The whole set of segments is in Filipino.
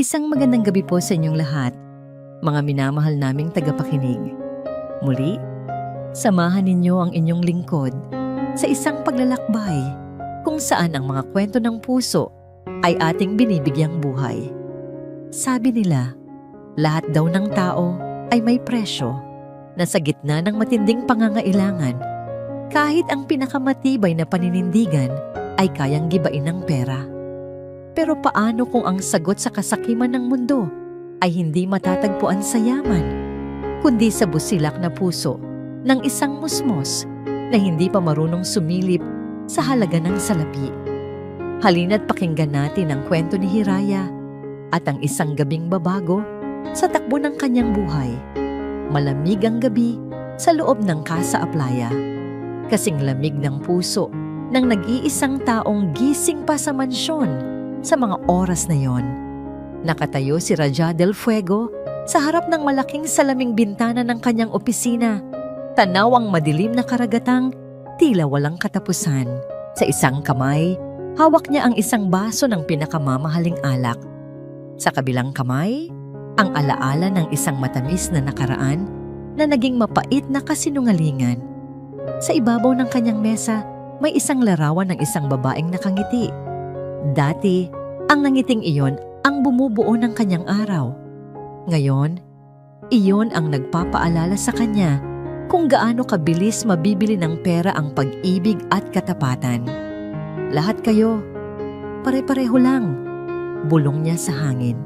Isang magandang gabi po sa inyong lahat, mga minamahal naming tagapakinig. Muli, samahan ninyo ang inyong lingkod sa isang paglalakbay kung saan ang mga kwento ng puso ay ating binibigyang buhay. Sabi nila, lahat daw ng tao ay may presyo na sa gitna ng matinding pangangailangan, kahit ang pinakamatibay na paninindigan ay kayang gibain ng pera. Pero paano kung ang sagot sa kasakiman ng mundo ay hindi matatagpuan sa yaman, kundi sa busilak na puso ng isang musmos na hindi pa marunong sumilip sa halaga ng salapi? Halina't pakinggan natin ang kwento ni Hiraya at ang isang gabing babago sa takbo ng kanyang buhay. Malamig ang gabi sa loob ng Casa Aplaya. Kasing lamig ng puso ng nag-iisang taong gising pa sa mansyon sa mga oras na yon. Nakatayo si Raja del Fuego sa harap ng malaking salaming bintana ng kanyang opisina. Tanaw ang madilim na karagatang tila walang katapusan. Sa isang kamay, hawak niya ang isang baso ng pinakamamahaling alak. Sa kabilang kamay, ang alaala ng isang matamis na nakaraan na naging mapait na kasinungalingan. Sa ibabaw ng kanyang mesa, may isang larawan ng isang babaeng nakangiti. Dati, ang nangiting iyon ang bumubuo ng kanyang araw. Ngayon, iyon ang nagpapaalala sa kanya kung gaano kabilis mabibili ng pera ang pag-ibig at katapatan. Lahat kayo, pare-pareho lang, bulong niya sa hangin.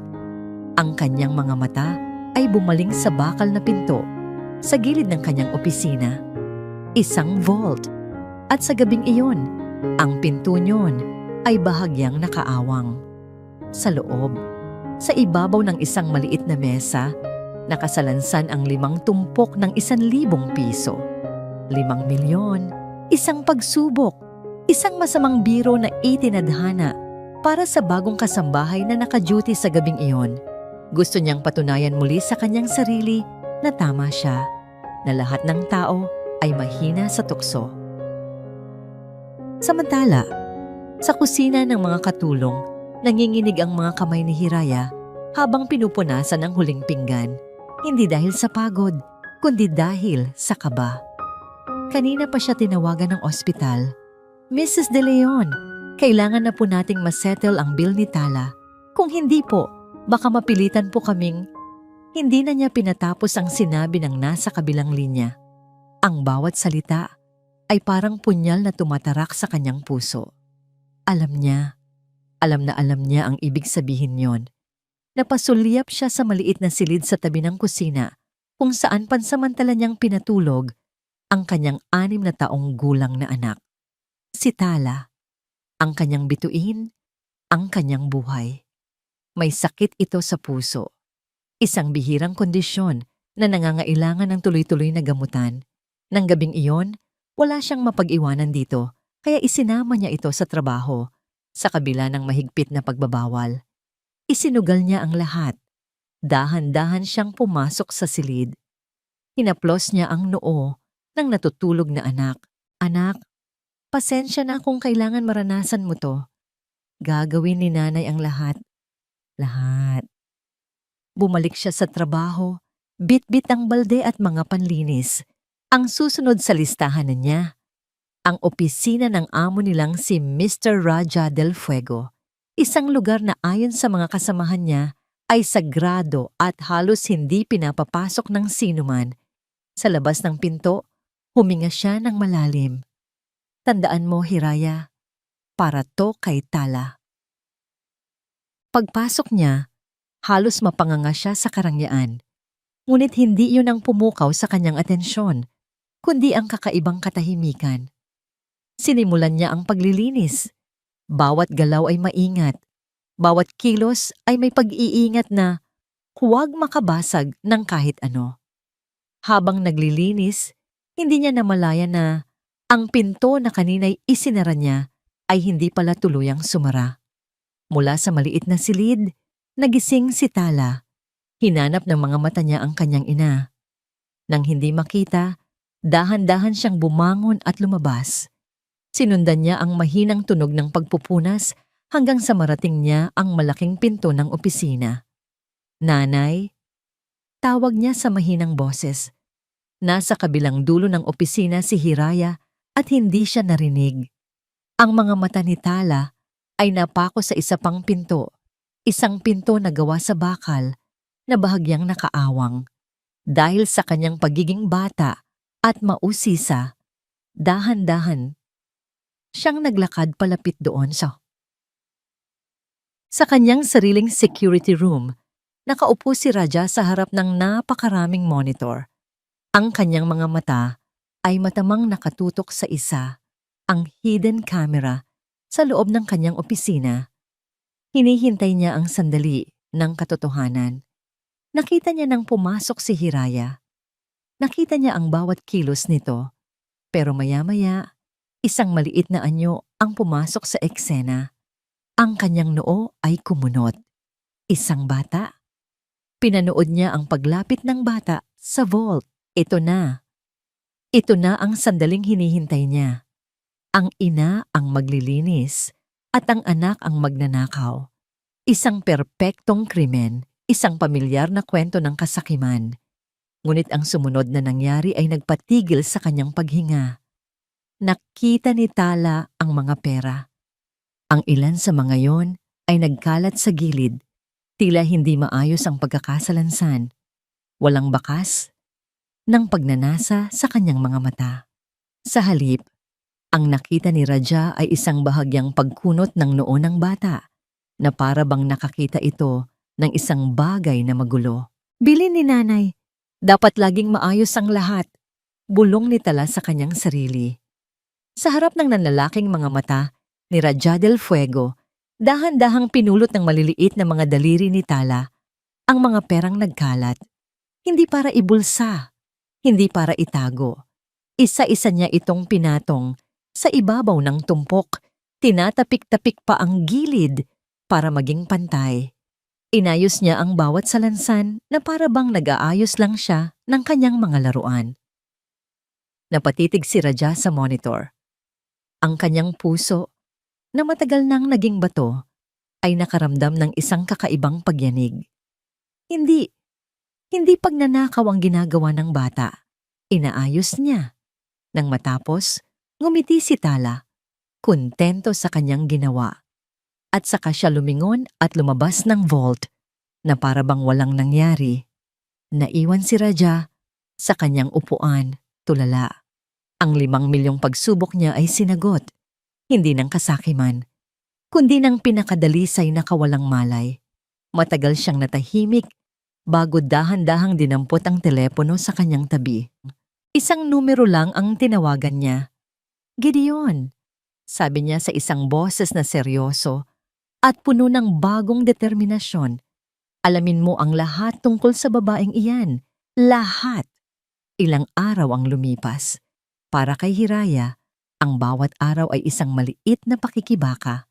Ang kanyang mga mata ay bumaling sa bakal na pinto sa gilid ng kanyang opisina. Isang vault. At sa gabing iyon, ang pinto niyon ay bahagyang nakaawang. Sa loob, sa ibabaw ng isang maliit na mesa, nakasalansan ang 5 tumpok ng 1,000 piso. 5 milyon, isang pagsubok, isang masamang biro na itinadhana para sa bagong kasambahay na naka-duty sa gabing iyon. Gusto niyang patunayan muli sa kanyang sarili na tama siya, na lahat ng tao ay mahina sa tukso. Samantala, sa kusina ng mga katulong, nanginginig ang mga kamay ni Hiraya habang pinupunasan ang huling pinggan. Hindi dahil sa pagod, kundi dahil sa kaba. Kanina pa siya tinawagan ng ospital. Mrs. De Leon, kailangan na po nating masettle ang bill ni Tala. Kung hindi po, baka mapilitan po kaming... Hindi na niya pinatapos ang sinabi ng nasa kabilang linya. Ang bawat salita ay parang punyal na tumatarak sa kanyang puso. Alam na alam niya ang ibig sabihin yon. Napasulyap siya sa maliit na silid sa tabi ng kusina kung saan pansamantala niyang pinatulog ang kanyang 6 na taong gulang na anak. Si Tala, ang kanyang bituin, ang kanyang buhay. May sakit ito sa puso. Isang bihirang kondisyon na nangangailangan ng tuloy-tuloy na gamutan. Nang gabing iyon, wala siyang mapag-iwanan dito, kaya isinama niya ito sa trabaho, sa kabila ng mahigpit na pagbabawal. Isinugal niya ang lahat. Dahan-dahan siyang pumasok sa silid. Hinaplos niya ang noo ng natutulog na anak. Anak, pasensya na kung kailangan maranasan mo to. Gagawin ni nanay ang lahat. Lahat. Bumalik siya sa trabaho, bit-bit ang balde at mga panlinis. Ang susunod sa listahan na niya, ang opisina ng amo nilang si Mr. Raja del Fuego. Isang lugar na ayon sa mga kasamahan niya ay sagrado at halos hindi pinapapasok ng sinuman. Sa labas ng pinto, huminga siya ng malalim. Tandaan mo, Hiraya, para to kay Tala. Pagpasok niya, halos mapanganga siya sa karangyaan. Ngunit hindi yun ang pumukaw sa kanyang atensyon, kundi ang kakaibang katahimikan. Sinimulan niya ang paglilinis. Bawat galaw ay maingat. Bawat kilos ay may pag-iingat na huwag makabasag ng kahit ano. Habang naglilinis, hindi niya namalayan na ang pinto na kanina'y isinara niya ay hindi pala tuluyang sumara. Mula sa maliit na silid, nagising si Tala. Hinanap ng mga mata niya ang kanyang ina. Nang hindi makita, dahan-dahan siyang bumangon at lumabas. Sinundan niya ang mahinang tunog ng pagpupunas hanggang sa marating niya ang malaking pinto ng opisina. Nanay, tawag niya sa mahinang boses. Nasa kabilang dulo ng opisina si Hiraya at hindi siya narinig. Ang mga mata ni Tala ay napako sa isa pang pinto, isang pinto na gawa sa bakal na bahagyang nakaawang. Dahil sa kanyang pagiging bata at mausisa, dahan-dahan siyang naglakad palapit doon sa kanyang sariling security room. Nakaupo si Raja sa harap ng napakaraming monitor. Ang kanyang mga mata ay matamang nakatutok sa isa, ang hidden camera sa loob ng kanyang opisina. Hinihintay niya ang sandali ng katotohanan. Nakita niya nang pumasok si Hiraya. Nakita niya ang bawat kilos nito, pero maya-maya, isang maliit na anyo ang pumasok sa eksena. Ang kanyang noo ay kumunot. Isang bata. Pinanood niya ang paglapit ng bata sa vault. Ito na. Ito na ang sandaling hinihintay niya. Ang ina ang maglilinis at ang anak ang magnanakaw. Isang perpektong krimen, isang pamilyar na kwento ng kasakiman. Ngunit ang sumunod na nangyari ay nagpatigil sa kanyang paghinga. Nakita ni Tala ang mga pera. Ang ilan sa mga yon ay nagkalat sa gilid. Tila hindi maayos ang pagkakasalansan. Walang bakas ng pagnanasa sa kanyang mga mata. Sa halip, ang nakita ni Raja ay isang bahagyang pagkunot ng noo ng bata na para bang nakakita ito ng isang bagay na magulo. Bilin ni nanay, dapat laging maayos ang lahat. Bulong ni Tala sa kanyang sarili. Sa harap ng nanlalaking mga mata ni Raja del Fuego, dahan-dahang pinulot ng maliliit na mga daliri ni Tala ang mga perang nagkalat. Hindi para ibulsa, hindi para itago. Isa-isa niya itong pinatong sa ibabaw ng tumpok. Tinatapik-tapik pa ang gilid para maging pantay. Inayos niya ang bawat salansan na para bang nag-aayos lang siya ng kanyang mga laruan. Napatitig si Raja sa monitor. Ang kanyang puso, na matagal nang naging bato, ay nakaramdam ng isang kakaibang pagyanig. Hindi pagnanakaw ang ginagawa ng bata. Inaayos niya. Nang matapos, ngumiti si Tala, kontento sa kanyang ginawa. At saka siya lumingon at lumabas ng vault na para bang walang nangyari. Naiwan si Raja sa kanyang upuan, tulala. Ang 5 milyong pagsubok niya ay sinagot. Hindi ng kasakiman, kundi ng pinakadalisay na kawalang malay. Matagal siyang natahimik bago dahan-dahang dinampot ang telepono sa kanyang tabi. Isang numero lang ang tinawagan niya. Gideon, sabi niya sa isang boses na seryoso at puno ng bagong determinasyon. Alamin mo ang lahat tungkol sa babaeng iyan. Lahat. Ilang araw ang lumipas. Para kay Hiraya, ang bawat araw ay isang maliit na pakikibaka.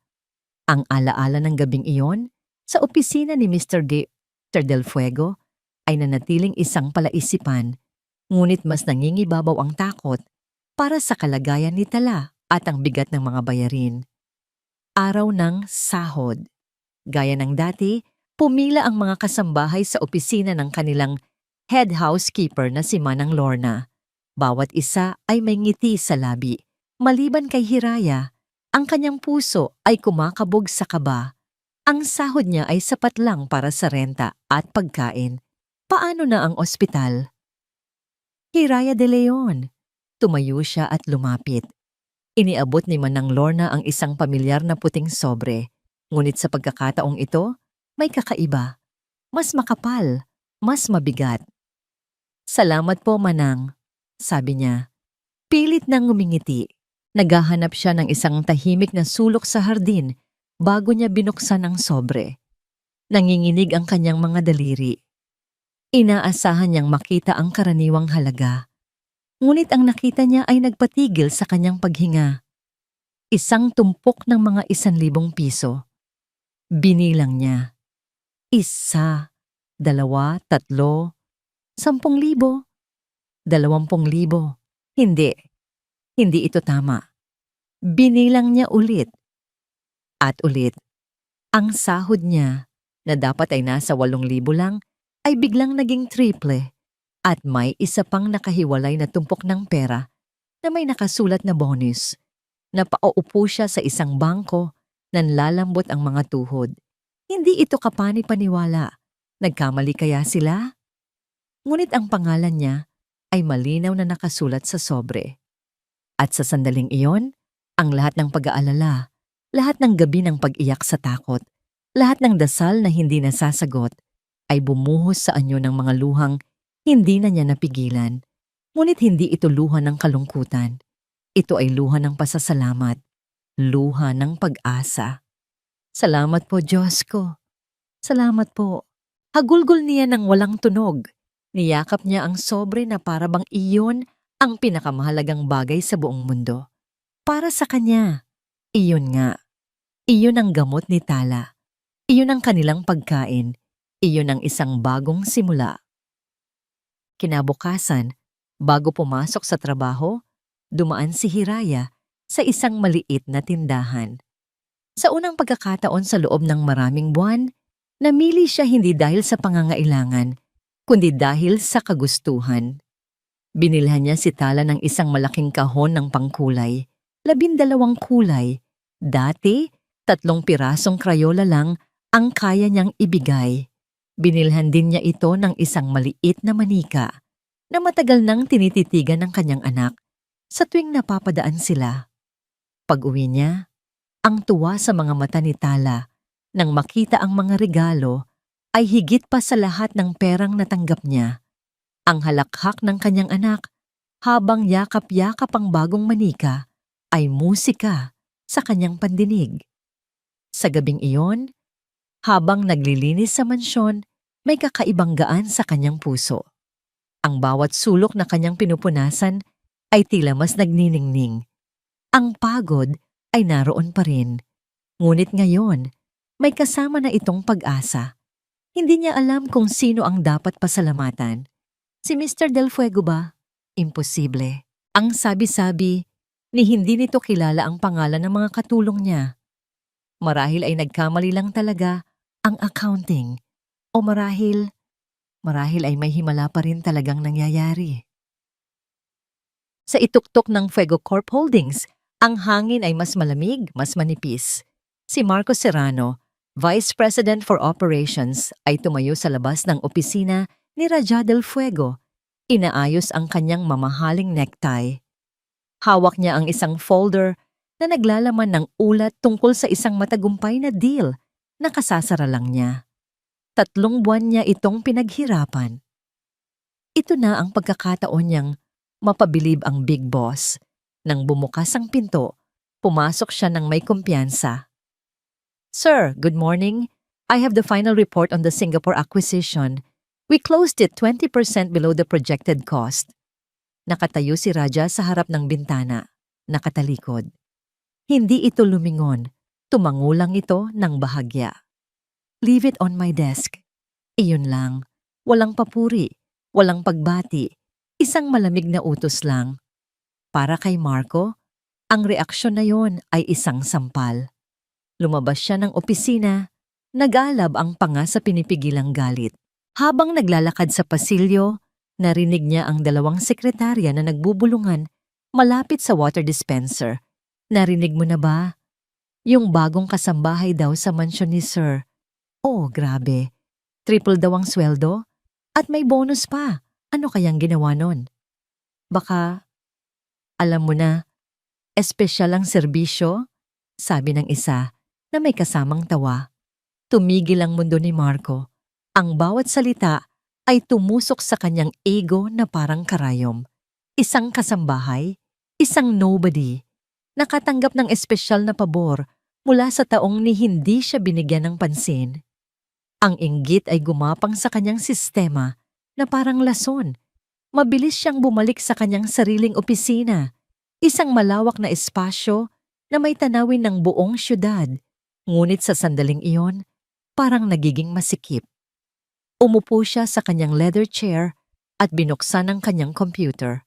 Ang alaala ng gabing iyon sa opisina ni Mr. Del Fuego ay nanatiling isang palaisipan, ngunit mas nangingibabaw ang takot para sa kalagayan ni Tala at ang bigat ng mga bayarin. Araw ng sahod. Gaya ng dati, pumila ang mga kasambahay sa opisina ng kanilang head housekeeper na si Manang Lorna. Bawat isa ay may ngiti sa labi. Maliban kay Hiraya, ang kanyang puso ay kumakabog sa kaba. Ang sahod niya ay sapat lang para sa renta at pagkain. Paano na ang ospital? Hiraya de Leon. Tumayo siya at lumapit. Iniabot ni Manang Lorna ang isang pamilyar na puting sobre. Ngunit sa pagkakataong ito, may kakaiba. Mas makapal, mas mabigat. Salamat po, Manang, sabi niya. Pilit nang ngumingiti. Naghahanap siya ng isang tahimik na sulok sa hardin bago niya binuksan ang sobre. Nanginginig ang kanyang mga daliri. Inaasahan niyang makita ang karaniwang halaga. Ngunit ang nakita niya ay nagpatigil sa kanyang paghinga. Isang tumpok ng mga 1,000 piso. Binilang niya. 1, 2, 3, 10,000, 20,000. Hindi ito tama. Binilang niya ulit. At ulit. Ang sahod niya na dapat ay nasa 8,000 lang ay biglang naging triple at may isa pang nakahiwalay na tumpok ng pera na may nakasulat na bonus. Napauupo siya sa isang bangko, nanlalambot ang mga tuhod. Hindi ito kapani-paniwala. Nagkamali kaya sila? Ngunit ang pangalan niya ay malinaw na nakasulat sa sobre. At sa sandaling iyon, ang lahat ng pag-aalala, lahat ng gabi ng pag-iyak sa takot, lahat ng dasal na hindi nasasagot, ay bumuhos sa anyo ng mga luhang hindi na niya napigilan. Ngunit hindi ito luha ng kalungkutan. Ito ay luha ng pasasalamat, luha ng pag-asa. Salamat po, Diyos ko. Salamat po. Hagulgol niya ng walang tunog. Niyakap niya ang sobre na para bang iyon ang pinakamahalagang bagay sa buong mundo. Para sa kanya, iyon nga. Iyon ang gamot ni Tala. Iyon ang kanilang pagkain. Iyon ang isang bagong simula. Kinabukasan, bago pumasok sa trabaho, dumaan si Hiraya sa isang maliit na tindahan. Sa unang pagkakataon sa loob ng maraming buwan, namili siya hindi dahil sa pangangailangan, kundi dahil sa kagustuhan. Binilhan niya si Tala ng isang malaking kahon ng pangkulay, 12 kulay. Dati, 3 pirasong krayola lang ang kaya niyang ibigay. Binilhan din niya ito ng isang maliit na manika na matagal nang tinititigan ng kanyang anak sa tuwing napapadaan sila. Pag-uwi niya, ang tuwa sa mga mata ni Tala nang makita ang mga regalo ay higit pa sa lahat ng perang natanggap niya. Ang halakhak ng kanyang anak habang yakap-yakap ang bagong manika ay musika sa kanyang pandinig. Sa gabing iyon, habang naglilinis sa mansyon, may kakaibang gaan sa kanyang puso. Ang bawat sulok na kanyang pinupunasan ay tila mas nagniningning. Ang pagod ay naroon pa rin. Ngunit ngayon, may kasama na itong pag-asa. Hindi niya alam kung sino ang dapat pasalamatan. Si Mr. Del Fuego ba? Imposible. Ang sabi-sabi ni hindi nito kilala ang pangalan ng mga katulong niya. Marahil ay nagkamali lang talaga ang accounting o marahil ay may himala pa rin talagang nangyayari. Sa ituktok ng Fuego Corp Holdings, ang hangin ay mas malamig, mas manipis. Si Marco Serrano, Vice President for Operations, ay tumayo sa labas ng opisina ni Raja Del Fuego. Inaayos ang kanyang mamahaling necktie. Hawak niya ang isang folder na naglalaman ng ulat tungkol sa isang matagumpay na deal na kasasara lang niya. 3 buwan niya itong pinaghirapan. Ito na ang pagkakataon niyang mapabilib ang big boss. Nang bumukas ang pinto, pumasok siya ng may kumpiyansa. Sir, good morning. I have the final report on the Singapore acquisition. We closed it 20% below the projected cost. Nakatayo si Raja sa harap ng bintana, nakatalikod. Hindi ito lumingon, tumango lang ito ng bahagya. Leave it on my desk. Iyon lang, walang papuri, walang pagbati, isang malamig na utos lang. Para kay Marco, ang reaksyon na yon ay isang sampal. Lumabas siya ng opisina, nag-alab ang panga sa pinipigilang galit. Habang naglalakad sa pasilyo, narinig niya ang 2 sekretarya na nagbubulungan malapit sa water dispenser. Narinig mo na ba? Yung bagong kasambahay daw sa mansyon ni Sir. Oh, grabe. Triple daw ang sweldo? At may bonus pa. Ano kayang ginawa nun? Baka, alam mo na, espesyal ang serbisyo? Sabi ng isa na may kasamang tawa. Tumigil ang mundo ni Marco. Ang bawat salita ay tumusok sa kanyang ego na parang karayom. Isang kasambahay, isang nobody, nakatanggap ng espesyal na pabor mula sa taong ni hindi siya binigyan ng pansin. Ang inggit ay gumapang sa kanyang sistema na parang lason. Mabilis siyang bumalik sa kanyang sariling opisina, isang malawak na espasyo na may tanawin ng buong syudad. Ngunit sa sandaling iyon, parang nagiging masikip. Umupo siya sa kanyang leather chair at binuksan ang kanyang computer.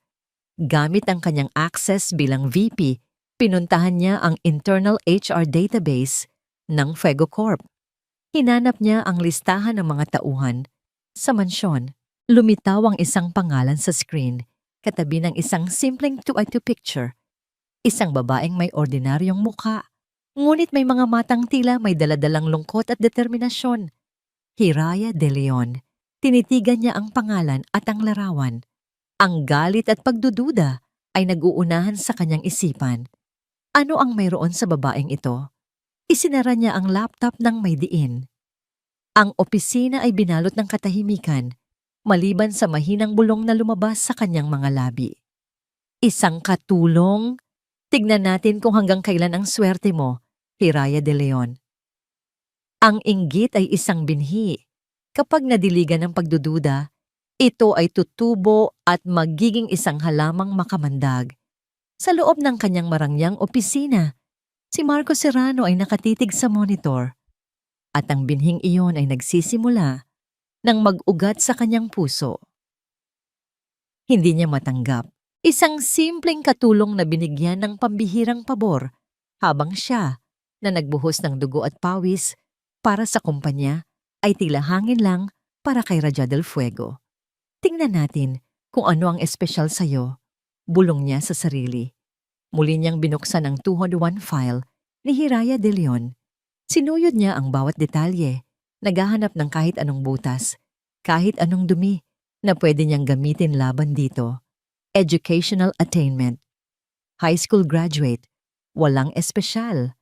Gamit ang kanyang access bilang VP, pinuntahan niya ang internal HR database ng Fuego Corp. Hinanap niya ang listahan ng mga tauhan sa mansyon. Lumitaw ang isang pangalan sa screen, katabi ng isang simpleng 2x2 picture. Isang babaeng may ordinaryong mukha, ngunit may mga matang tila may daladalang lungkot at determinasyon. Hiraya de Leon. Tinitigan niya ang pangalan at ang larawan. Ang galit at pagdududa ay nag-uunahan sa kanyang isipan. Ano ang mayroon sa babaeng ito? Isinara niya ang laptop ng may diin. Ang opisina ay binalot ng katahimikan, maliban sa mahinang bulong na lumabas sa kanyang mga labi. Isang katulong? Tignan natin kung hanggang kailan ang swerte mo, Hiraya de Leon. Ang inggit ay isang binhi. Kapag nadiligan ng pagdududa, ito ay tutubo at magiging isang halamang makamandag. Sa loob ng kanyang marangyang opisina, si Marco Serrano ay nakatitig sa monitor. At ang binhing iyon ay nagsisimula nang mag-ugat sa kanyang puso. Hindi niya matanggap. Isang simpleng katulong na binigyan ng pambihirang pabor habang siya na nagbuhos ng dugo at pawis para sa kumpanya ay tila hangin lang para kay Raja del Fuego. Tingnan natin kung ano ang espesyal sa'yo, bulong niya sa sarili. Muli niyang binuksan ang 201 file ni Hiraya de Leon. Sinuyod niya ang bawat detalye, naghahanap ng kahit anong butas, kahit anong dumi na pwede niyang gamitin laban dito. Educational attainment. High school graduate. Walang espesyal.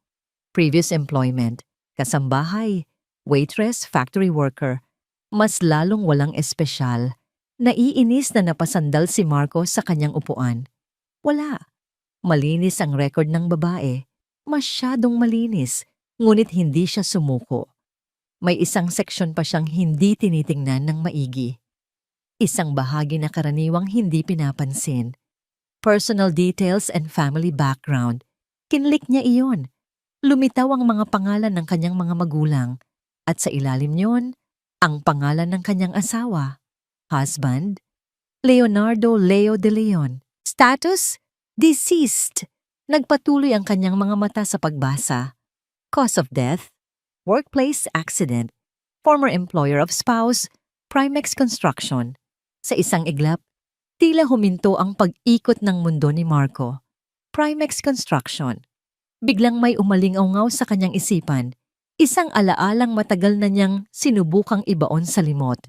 Previous employment. Kasambahay. Waitress, factory worker. Mas lalong walang espesyal. Naiinis na napasandal si Marco sa kanyang upuan. Wala. Malinis ang record ng babae. Masyadong malinis, ngunit hindi siya sumuko. May isang seksyon pa siyang hindi tinitingnan ng maigi. Isang bahagi na karaniwang hindi pinapansin. Personal details and family background. Kinlik niya iyon. Lumitaw ang mga pangalan ng kanyang mga magulang. At sa ilalim niyon, ang pangalan ng kanyang asawa. Husband, Leonardo Leo de Leon. Status, deceased. Nagpatuloy ang kanyang mga mata sa pagbasa. Cause of death, workplace accident, former employer of spouse, Primex Construction. Sa isang iglap, tila huminto ang pag-ikot ng mundo ni Marco. Primex Construction. Biglang may umalingaw sa kanyang isipan. Isang alaalang matagal na niyang sinubukang ibaon sa limot.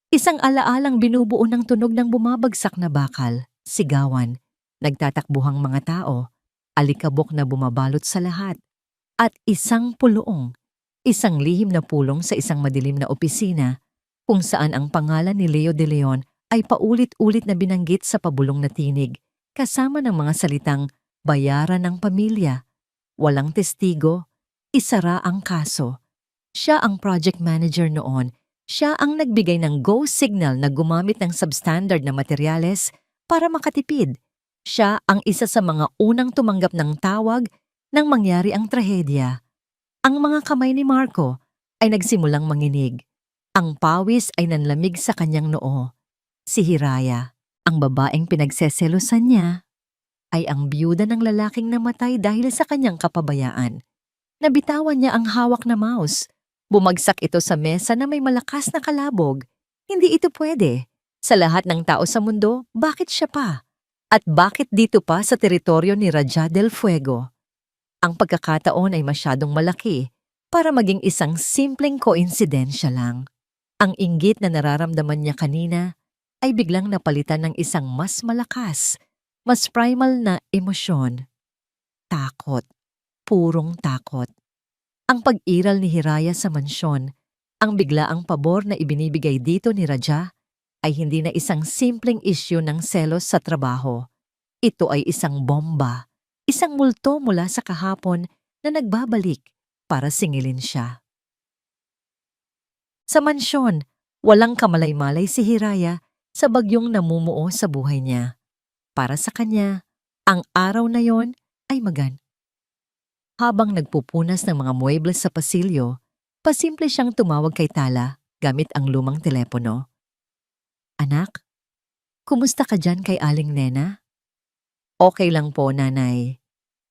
Isang alaalang binubuo ng tunog ng bumabagsak na bakal, sigawan, nagtatakbuhang mga tao, alikabok na bumabalot sa lahat, at isang puluong, isang lihim na pulong sa isang madilim na opisina kung saan ang pangalan ni Leo de Leon ay paulit-ulit na binanggit sa pabulong na tinig kasama ng mga salitang bayaran ng pamilya, walang testigo, isara ang kaso. Siya ang project manager noon. Siya ang nagbigay ng go signal na gumamit ng substandard na materyales para makatipid. Siya ang isa sa mga unang tumanggap ng tawag nang mangyari ang trahedya. Ang mga kamay ni Marco ay nagsimulang manginig. Ang pawis ay nanlamig sa kanyang noo. Si Hiraya, ang babaeng pinagseselosan niya, ay ang biyuda ng lalaking namatay dahil sa kanyang kapabayaan. Nabitawan niya ang hawak na mouse. Bumagsak ito sa mesa na may malakas na kalabog. Hindi ito pwede. Sa lahat ng tao sa mundo, bakit siya pa? At bakit dito pa sa teritoryo ni Raja del Fuego? Ang pagkakataon ay masyadong malaki para maging isang simpleng koinsidensya lang. Ang inggit na nararamdaman niya kanina ay biglang napalitan ng isang mas malakas, mas primal na emosyon. Takot. Purong takot. Ang pag-iral ni Hiraya sa mansyon, ang biglaang pabor na ibinibigay dito ni Raja, ay hindi na isang simpleng isyu ng selos sa trabaho. Ito ay isang bomba, isang multo mula sa kahapon na nagbabalik para singilin siya. Sa mansyon, walang kamalay-malay si Hiraya sa bagyong namumuo sa buhay niya. Para sa kanya, ang araw na yon ay magan. Habang nagpupunas ng mga muebles sa pasilyo, pasimple siyang tumawag kay Tala gamit ang lumang telepono. Anak, kumusta ka dyan kay Aling Nena? Okay lang po, nanay.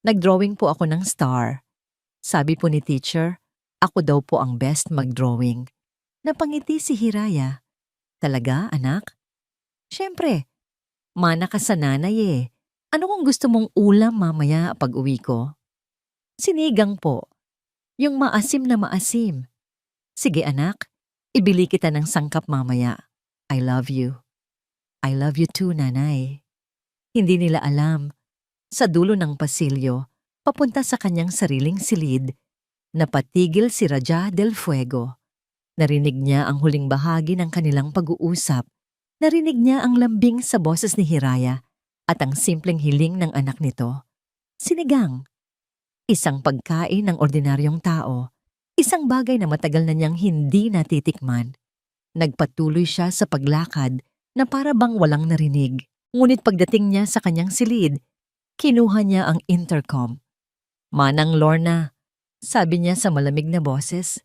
Nagdrawing po ako ng star. Sabi po ni teacher, Ako daw po ang best mag-drawing. Napangiti si Hiraya. Talaga, anak? Siyempre, mana ka sa nanay eh. Ano kung gusto mong ulam mamaya pag uwi ko? Sinigang po. Yung maasim na maasim. Sige anak, ibili kita ng sangkap mamaya. I love you. I love you too, nanay. Hindi nila alam. Sa dulo ng pasilyo, papunta sa kanyang sariling silid, napatigil si Raja del Fuego. Narinig niya ang huling bahagi ng kanilang pag-uusap. Narinig niya ang lambing sa boses ni Hiraya at ang simpleng hiling ng anak nito. Sinigang. Isang pagkain ng ordinaryong tao. Isang bagay na matagal na niyang hindi natitikman. Nagpatuloy siya sa paglakad na para bang walang narinig. Ngunit pagdating niya sa kanyang silid, kinuha niya ang intercom. "Manang Lorna," sabi niya sa malamig na boses.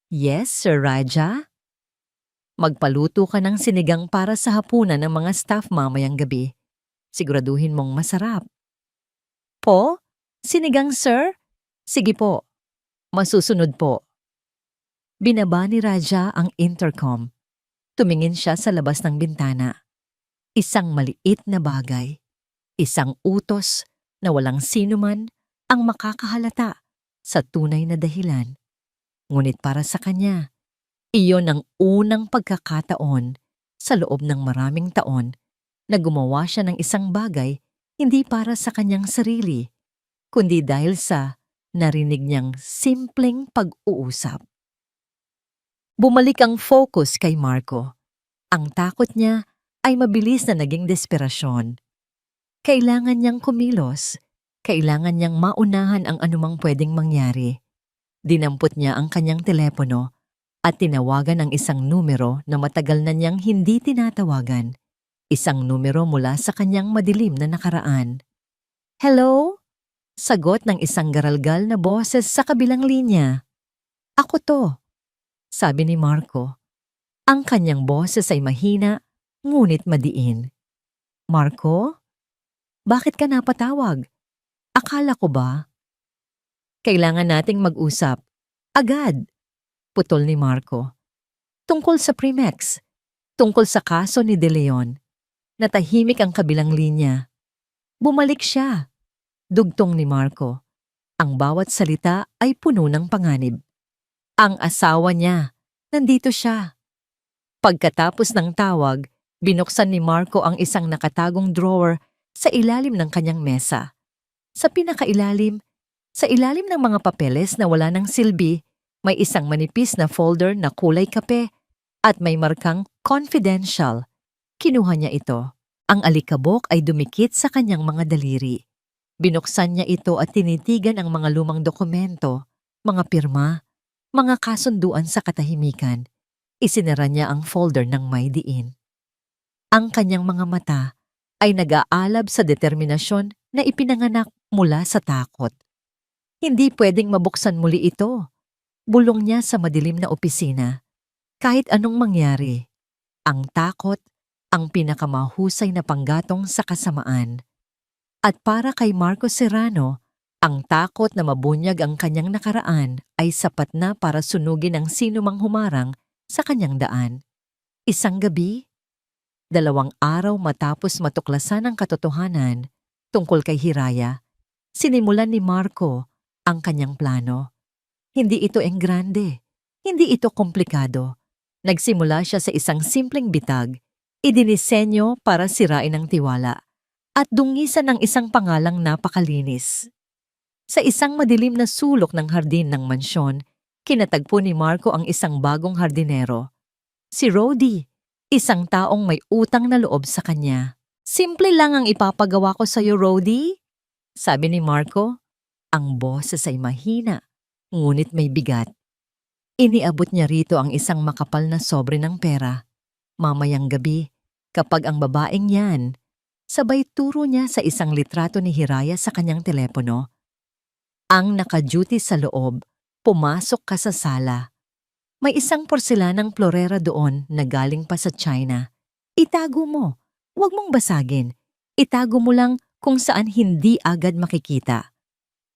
"Yes, Sir Raja?" "Magpaluto ka ng sinigang para sa hapunan ng mga staff mamayang gabi. Siguraduhin mong masarap." "Po? Sinigang, sir? Sige po. Masusunod po." Binaba ni Raja ang intercom. Tumingin siya sa labas ng bintana. Isang maliit na bagay. Isang utos na walang sinuman ang makakahalata sa tunay na dahilan. Ngunit para sa kanya, iyon ang unang pagkakataon sa loob ng maraming taon na gumawa siya ng isang bagay hindi para sa kanyang sarili, kundi dahil sa narinig niyang simpleng pag-uusap. Bumalik ang focus kay Marco. Ang takot niya ay mabilis na naging desperasyon. Kailangan niyang kumilos. Kailangan niyang maunahan ang anumang pwedeng mangyari. Dinampot niya ang kanyang telepono at tinawagan ang isang numero na matagal na niyang hindi tinatawagan. Isang numero mula sa kanyang madilim na nakaraan. "Hello?" Sagot ng isang garalgal na boses sa kabilang linya. "Ako to," sabi ni Marco. Ang kanyang boses ay mahina, ngunit madiin. "Marco? Bakit ka napatawag? Akala ko ba?" "Kailangan nating mag-usap. Agad," putol ni Marco. "Tungkol sa Primex. Tungkol sa kaso ni De Leon." Natahimik ang kabilang linya. Bumalik siya. Dugtong ni Marco. Ang bawat salita ay puno ng panganib. Ang asawa niya. Nandito siya. Pagkatapos ng tawag, binuksan ni Marco ang isang nakatagong drawer sa ilalim ng kanyang mesa. Sa pinakailalim, sa ilalim ng mga papeles na wala ng silbi, may isang manipis na folder na kulay kape at may markang confidential. Kinuha niya ito. Ang alikabok ay dumikit sa kanyang mga daliri. Binuksan niya ito at tinitigan ang mga lumang dokumento, mga pirma, mga kasunduan sa katahimikan. Isinara niya ang folder ng may diin. Ang kanyang mga mata ay nag-aalab sa determinasyon na ipinanganak mula sa takot. Hindi pwedeng mabuksan muli ito. Bulong niya sa madilim na opisina. Kahit anong mangyari, ang takot ang pinakamahusay na panggatong sa kasamaan. At para kay Marco Serrano, ang takot na mabunyag ang kanyang nakaraan ay sapat na para sunugin ang sino mang humarang sa kanyang daan. Isang gabi, 2 araw matapos matuklasan ang katotohanan tungkol kay Hiraya, sinimulan ni Marco ang kanyang plano. Hindi ito enggrande, hindi ito komplikado. Nagsimula siya sa isang simpleng bitag, idinisenyo para sirain ang tiwala, at dungisan ng isang pangalang napakalinis. Sa isang madilim na sulok ng hardin ng mansyon, kinatagpo ni Marco ang isang bagong hardinero. Si Rody, isang taong may utang na loob sa kanya. "Simple lang ang ipapagawa ko sa'yo, Rody," sabi ni Marco. Ang boses ay mahina, ngunit may bigat. Iniabot niya rito ang isang makapal na sobre ng pera. Mamayang gabi, kapag ang babaeng yan, sabay turo niya sa isang litrato ni Hiraya sa kanyang telepono. Ang naka-duty sa loob, pumasok ka sa sala. May isang porselanang florera doon na galing pa sa China. Itago mo. Huwag mong basagin. Itago mo lang kung saan hindi agad makikita.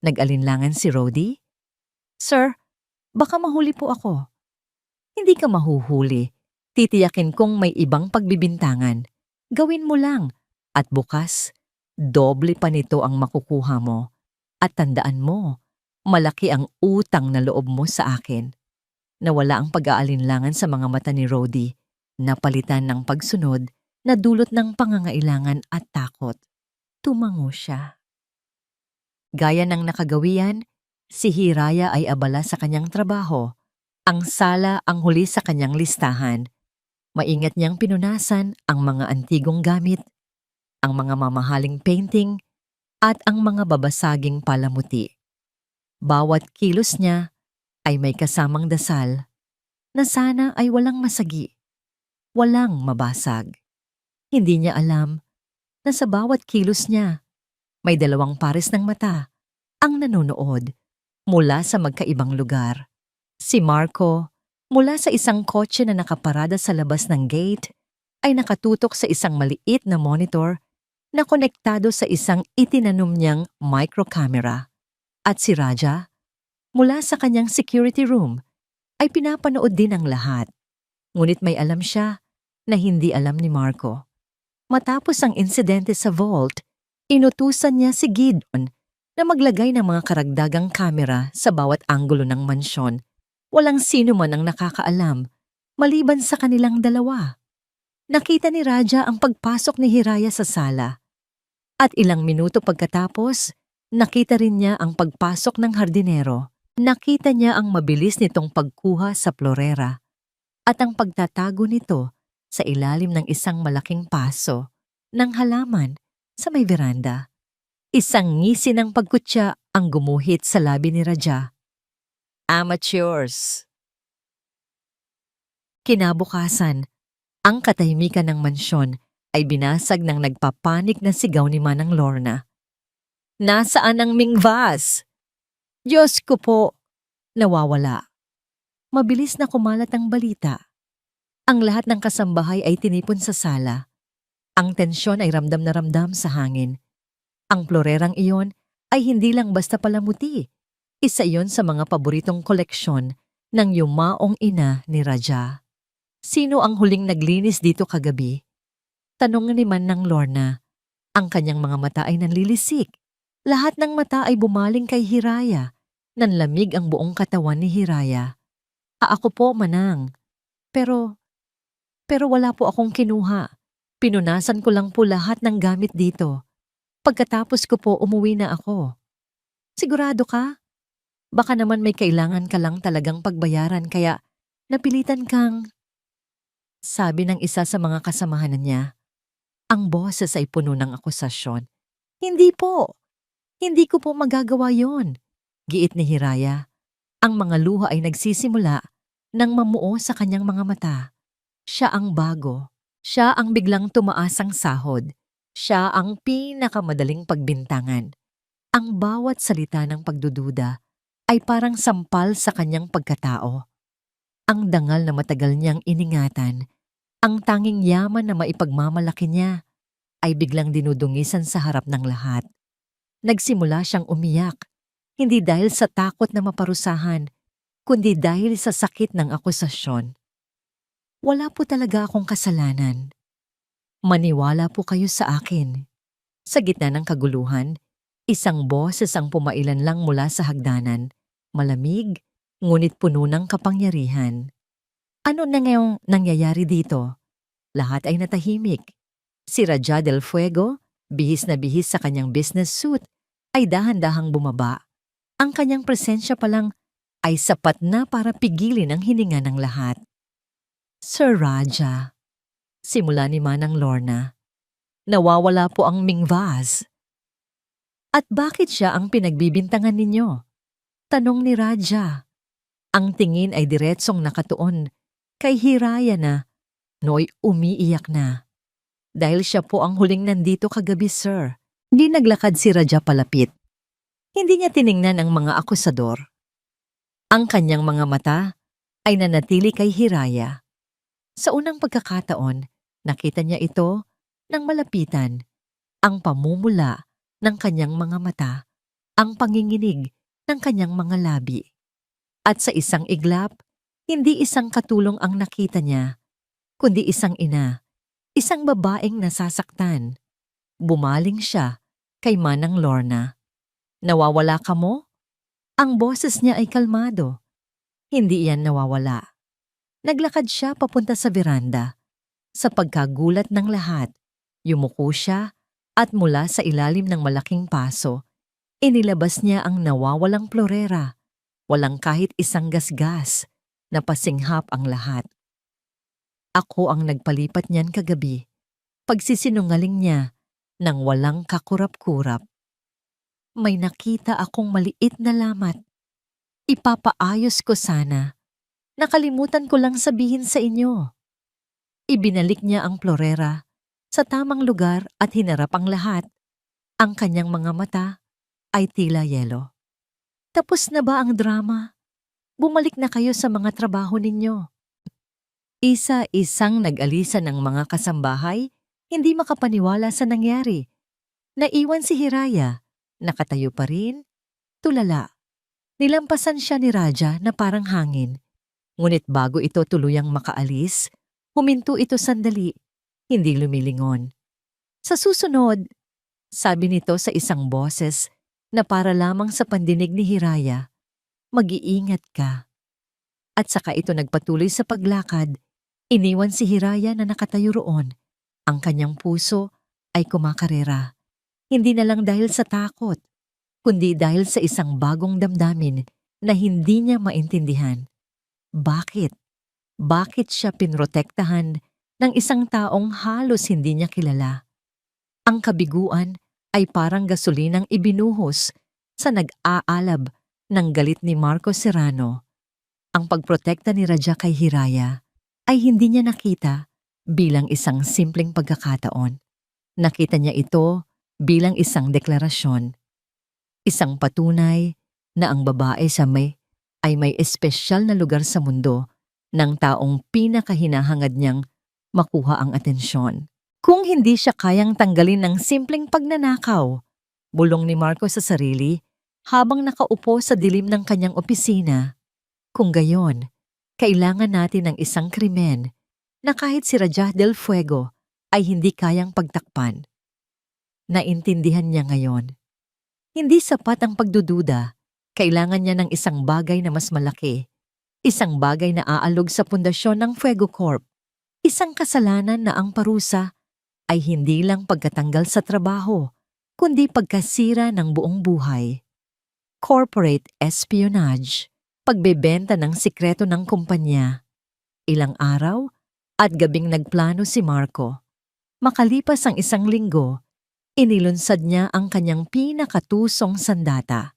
Nag-alinlangan si Rody. "Sir, Baka mahuli po ako. Hindi ka mahuhuli. Titiyakin kong may ibang pagbibintangan. Gawin mo lang. At bukas, doble pa nito ang makukuha mo. At tandaan mo, malaki ang utang na loob mo sa akin. Nawala ang pag-aalinlangan sa mga mata ni Rhody, napalitan ng pagsunod na dulot ng pangangailangan at takot. Tumango siya. Gaya ng nakagawian, si Hiraya ay abala sa kanyang trabaho. Ang sala ang huli sa kanyang listahan. Maingat niyang pinunasan ang mga antigong gamit, ang mga mamahaling painting, at ang mga babasaging palamuti. Bawat kilos niya ay may kasamang dasal na sana ay walang masagi, walang mabasag. Hindi niya alam na sa bawat kilos niya may 2 pares ng mata ang nanonood mula sa magkaibang lugar. Si Marco, mula sa isang kotse na nakaparada sa labas ng gate, ay nakatutok sa isang maliit na monitor na konektado sa isang itinanom niyang microcamera. At si Raja, mula sa kanyang security room, ay pinapanood din ang lahat. Ngunit may alam siya na hindi alam ni Marco. Matapos ang insidente sa vault, inutusan niya si Gideon na maglagay ng mga karagdagang kamera sa bawat anggulo ng mansyon. Walang sino man ang nakakaalam, maliban sa kanilang dalawa. Nakita ni Raja ang pagpasok ni Hiraya sa sala. At ilang minuto pagkatapos, nakita rin niya ang pagpasok ng hardinero. Nakita niya ang mabilis nitong pagkuha sa florera at ang pagtatago nito sa ilalim ng isang malaking paso ng halaman sa may veranda. Isang ngisi ng pagkutya ang gumuhit sa labi ni Raja. Amateurs. Kinabukasan, ang katahimikan ng mansyon ay binasag ng nagpapanik na sigaw ni Manang Lorna. Nasaan ang Mingvas? Diyos ko po! Nawawala. Mabilis na kumalat ang balita. Ang lahat ng kasambahay ay tinipon sa sala. Ang tensyon ay ramdam na ramdam sa hangin. Ang florerang iyon ay hindi lang basta palamuti. Isa iyon sa mga paboritong koleksyon ng yumaong ina ni Raja. Sino ang huling naglinis dito kagabi? Tanong ni Manang Lorna. Ang kanyang mga mata ay nanlilisik. Lahat ng mata ay bumaling kay Hiraya. Nanlamig ang buong katawan ni Hiraya. Ako po, Manang. Pero wala po akong kinuha. Pinunasan ko lang po lahat ng gamit dito. Pagkatapos ko po umuwi na ako. Sigurado ka? Baka naman may kailangan ka lang talagang pagbayaran kaya napilitan kang... Sabi ng isa sa mga kasamahan niya. Ang boses ay puno ng akusasyon. Hindi po. Hindi ko po magagawa yon. Giit ni Hiraya. Ang mga luha ay nagsisimula nang mamuo sa kanyang mga mata. Siya ang bago. Siya ang biglang tumaas ang sahod. Siya ang pinakamadaling pagbintangan. Ang bawat salita ng pagdududa ay parang sampal sa kanyang pagkatao. Ang dangal na matagal niyang iningatan, ang tanging yaman na maipagmamalaki niya, ay biglang dinudungisan sa harap ng lahat. Nagsimula siyang umiyak, hindi dahil sa takot na maparusahan, kundi dahil sa sakit ng akusasyon. Wala po talaga akong kasalanan. Maniwala po kayo sa akin. Sa gitna ng kaguluhan, isang boses ang pumailan lang mula sa hagdanan, malamig, ngunit puno ng kapangyarihan. Ano na ngayong nangyayari dito? Lahat ay natahimik. Si Raja del Fuego, bihis na bihis sa kanyang business suit, ay dahan-dahang bumaba. Ang kanyang presensya pa lang ay sapat na para pigilin ang hininga ng lahat. Sir Raja, simula ni Manang Lorna, nawawala po ang Mingvas. At bakit siya ang pinagbibintangan ninyo? Tanong ni Raja. Ang tingin ay diretsong nakatuon kay Hiraya na nooy umiiyak na. Dahil siya po ang huling nandito kagabi, sir. Hindi naglakad si Raja palapit. Hindi niya tiningnan ang mga akusador. Ang kanyang mga mata ay nanatili kay Hiraya. Sa unang pagkakataon, nakita niya ito ng malapitan, ang pamumula ng kanyang mga mata, ang panginginig ng kanyang mga labi. At sa isang iglap, hindi isang katulong ang nakita niya, kundi isang ina, isang babaeng nasasaktan. Bumaling siya kay Manang Lorna. Nawawala ka mo? Ang boses niya ay kalmado. Hindi iyan nawawala. Naglakad siya papunta sa veranda. Sa pagkagulat ng lahat, yumuko siya at mula sa ilalim ng malaking paso, inilabas niya ang nawawalang plorera. Walang kahit isang gasgas, napasinghap ang lahat. Ako ang nagpalipat niyan kagabi. Pagsisinungaling niya nang walang kakurap-kurap. May nakita akong maliit na lamat. Ipapaayos ko sana. Nakalimutan ko lang sabihin sa inyo. Ibinalik niya ang plorera sa tamang lugar at hinarap ang lahat. Ang kanyang mga mata ay tila yelo. Tapos na ba ang drama? Bumalik na kayo sa mga trabaho ninyo. Isa-isang nag-alisa ng mga kasambahay, hindi makapaniwala sa nangyari. Naiwan si Hiraya, nakatayo pa rin, tulala. Nilampasan siya ni Raja na parang hangin. Ngunit bago ito tuluyang makaalis, huminto ito sandali, hindi lumilingon. Sa susunod, sabi nito sa isang boses na para lamang sa pandinig ni Hiraya, mag-iingat ka. At saka ito nagpatuloy sa paglakad, iniwan si Hiraya na nakatayo roon. Ang kanyang puso ay kumakarera. Hindi na lang dahil sa takot, kundi dahil sa isang bagong damdamin na hindi niya maintindihan. Bakit? Bakit siya pinrotektahan ng isang taong halos hindi niya kilala? Ang kabiguan ay parang gasolinang ibinuhos sa nag-aalab ng galit ni Marco Serrano. Ang pagprotekta ni Raja kay Hiraya ay hindi niya nakita bilang isang simpleng pagkakataon. Nakita niya ito bilang isang deklarasyon. Isang patunay na ang babae ay may espesyal na lugar sa mundo ng taong pinakahinahangad niyang makuha ang atensyon. Kung hindi siya kayang tanggalin ng simpleng pagnanakaw, bulong ni Marco sa sarili habang nakaupo sa dilim ng kanyang opisina. Kung gayon, kailangan natin ng isang krimen na kahit si Raja del Fuego ay hindi kayang pagtakpan. Naintindihan niya ngayon. Hindi sapat ang pagdududa, kailangan niya ng isang bagay na mas malaki. Isang bagay na aalog sa pundasyon ng Fuego Corp. Isang kasalanan na ang parusa ay hindi lang pagkatanggal sa trabaho, kundi pagkasira ng buong buhay. Corporate espionage, pagbebenta ng sikreto ng kumpanya. Ilang araw at gabing nagplano si Marco. Makalipas ang isang linggo, inilunsad niya ang kanyang pinakatusong sandata.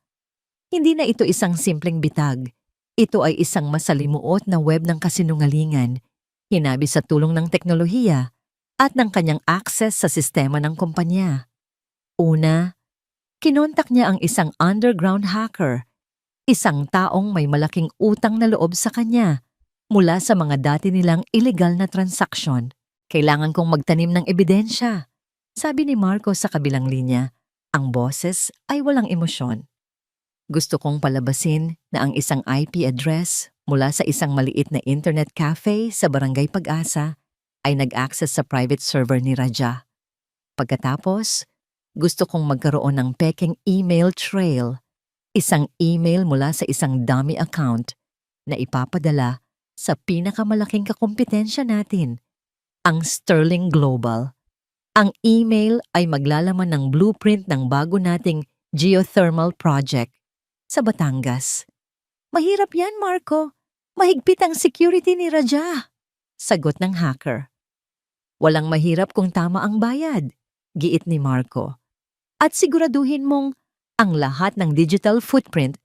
Hindi na ito isang simpleng bitag. Ito ay isang masalimuot na web ng kasinungalingan, hinabi sa tulong ng teknolohiya at ng kanyang access sa sistema ng kumpanya. Una, kinontak niya ang isang underground hacker, isang taong may malaking utang na loob sa kanya mula sa mga dati nilang illegal na transaksyon. Kailangan kong magtanim ng ebidensya, sabi ni Marco sa kabilang linya. Ang boses ay walang emosyon. Gusto kong palabasin na ang isang IP address mula sa isang maliit na internet cafe sa Barangay Pag-asa ay nag-access sa private server ni Raja. Pagkatapos, gusto kong magkaroon ng peking email trail, isang email mula sa isang dummy account na ipapadala sa pinakamalaking kakumpetensya natin, ang Sterling Global. Ang email ay maglalaman ng blueprint ng bago nating geothermal project sa Batangas. Mahirap yan, Marco. Mahigpit ang security ni Raja, sagot ng hacker. Walang mahirap kung tama ang bayad, giit ni Marco. At siguraduhin mong ang lahat ng digital footprint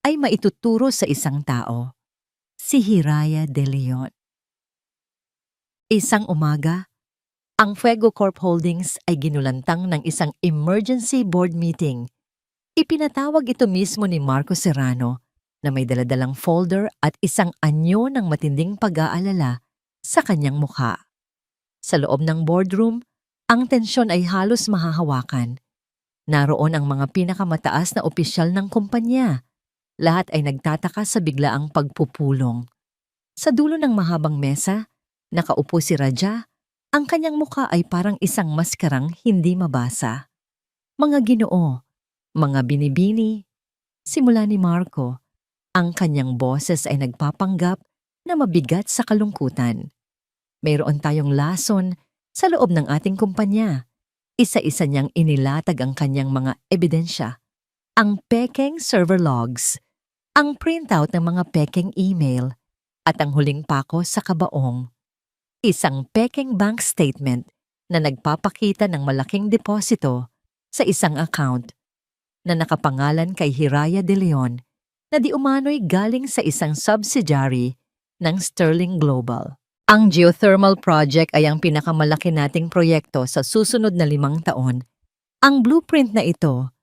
ay maituturo sa isang tao. Si Hiraya de Leon. Isang umaga, ang Fuego Corp Holdings ay ginulantang ng isang emergency board meeting. Ipinatawag ito mismo ni Marco Serrano na may daladalang folder at isang anyo ng matinding pag-aalala sa kanyang mukha. Sa loob ng boardroom, ang tensyon ay halos mahahawakan. Naroon ang mga pinakamataas na opisyal ng kumpanya, Lahat ay nagtataka sa biglaang pagpupulong. Sa dulo ng mahabang mesa, nakaupo si Raja. Ang kanyang muka ay parang isang maskarang hindi mabasa. Mga ginoo, mga binibini, simula ni Marco, ang kanyang boses ay nagpapanggap na mabigat sa kalungkutan. Mayroon tayong lason sa loob ng ating kumpanya. Isa-isa niyang inilatag ang kanyang mga ebidensya. Ang pekeng server logs, ang printout ng mga pekeng email, at ang huling pako sa kabaong. Isang pekeng bank statement na nagpapakita ng malaking deposito sa isang account na nakapangalan kay Hiraya de Leon na di umano'y galing sa isang subsidiary ng Sterling Global. Ang geothermal project ay ang pinakamalaki nating proyekto sa susunod na 5 taon. Ang blueprint na ito,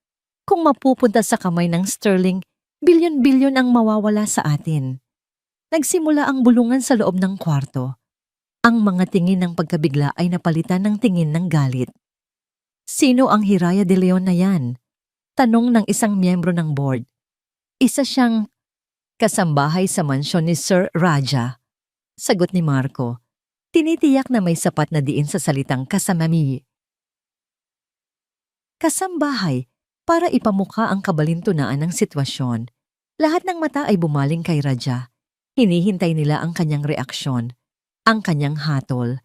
kung mapupunta sa kamay ng Sterling, bilyon-bilyon ang mawawala sa atin. Nagsimula ang bulungan sa loob ng kwarto. Ang mga tingin ng pagkabigla ay napalitan ng tingin ng galit. Sino ang Hiraya de Leon na yan? Tanong ng isang miyembro ng board. Isa siyang kasambahay sa mansyon ni Sir Raja. Sagot ni Marco. Tinitiyak na may sapat na diin sa salitang kasamami. Kasambahay para ipamukha ang kabalintunaan ng sitwasyon. Lahat ng mata ay bumaling kay Raja. Hinihintay nila ang kanyang reaksyon. Ang kanyang hatol.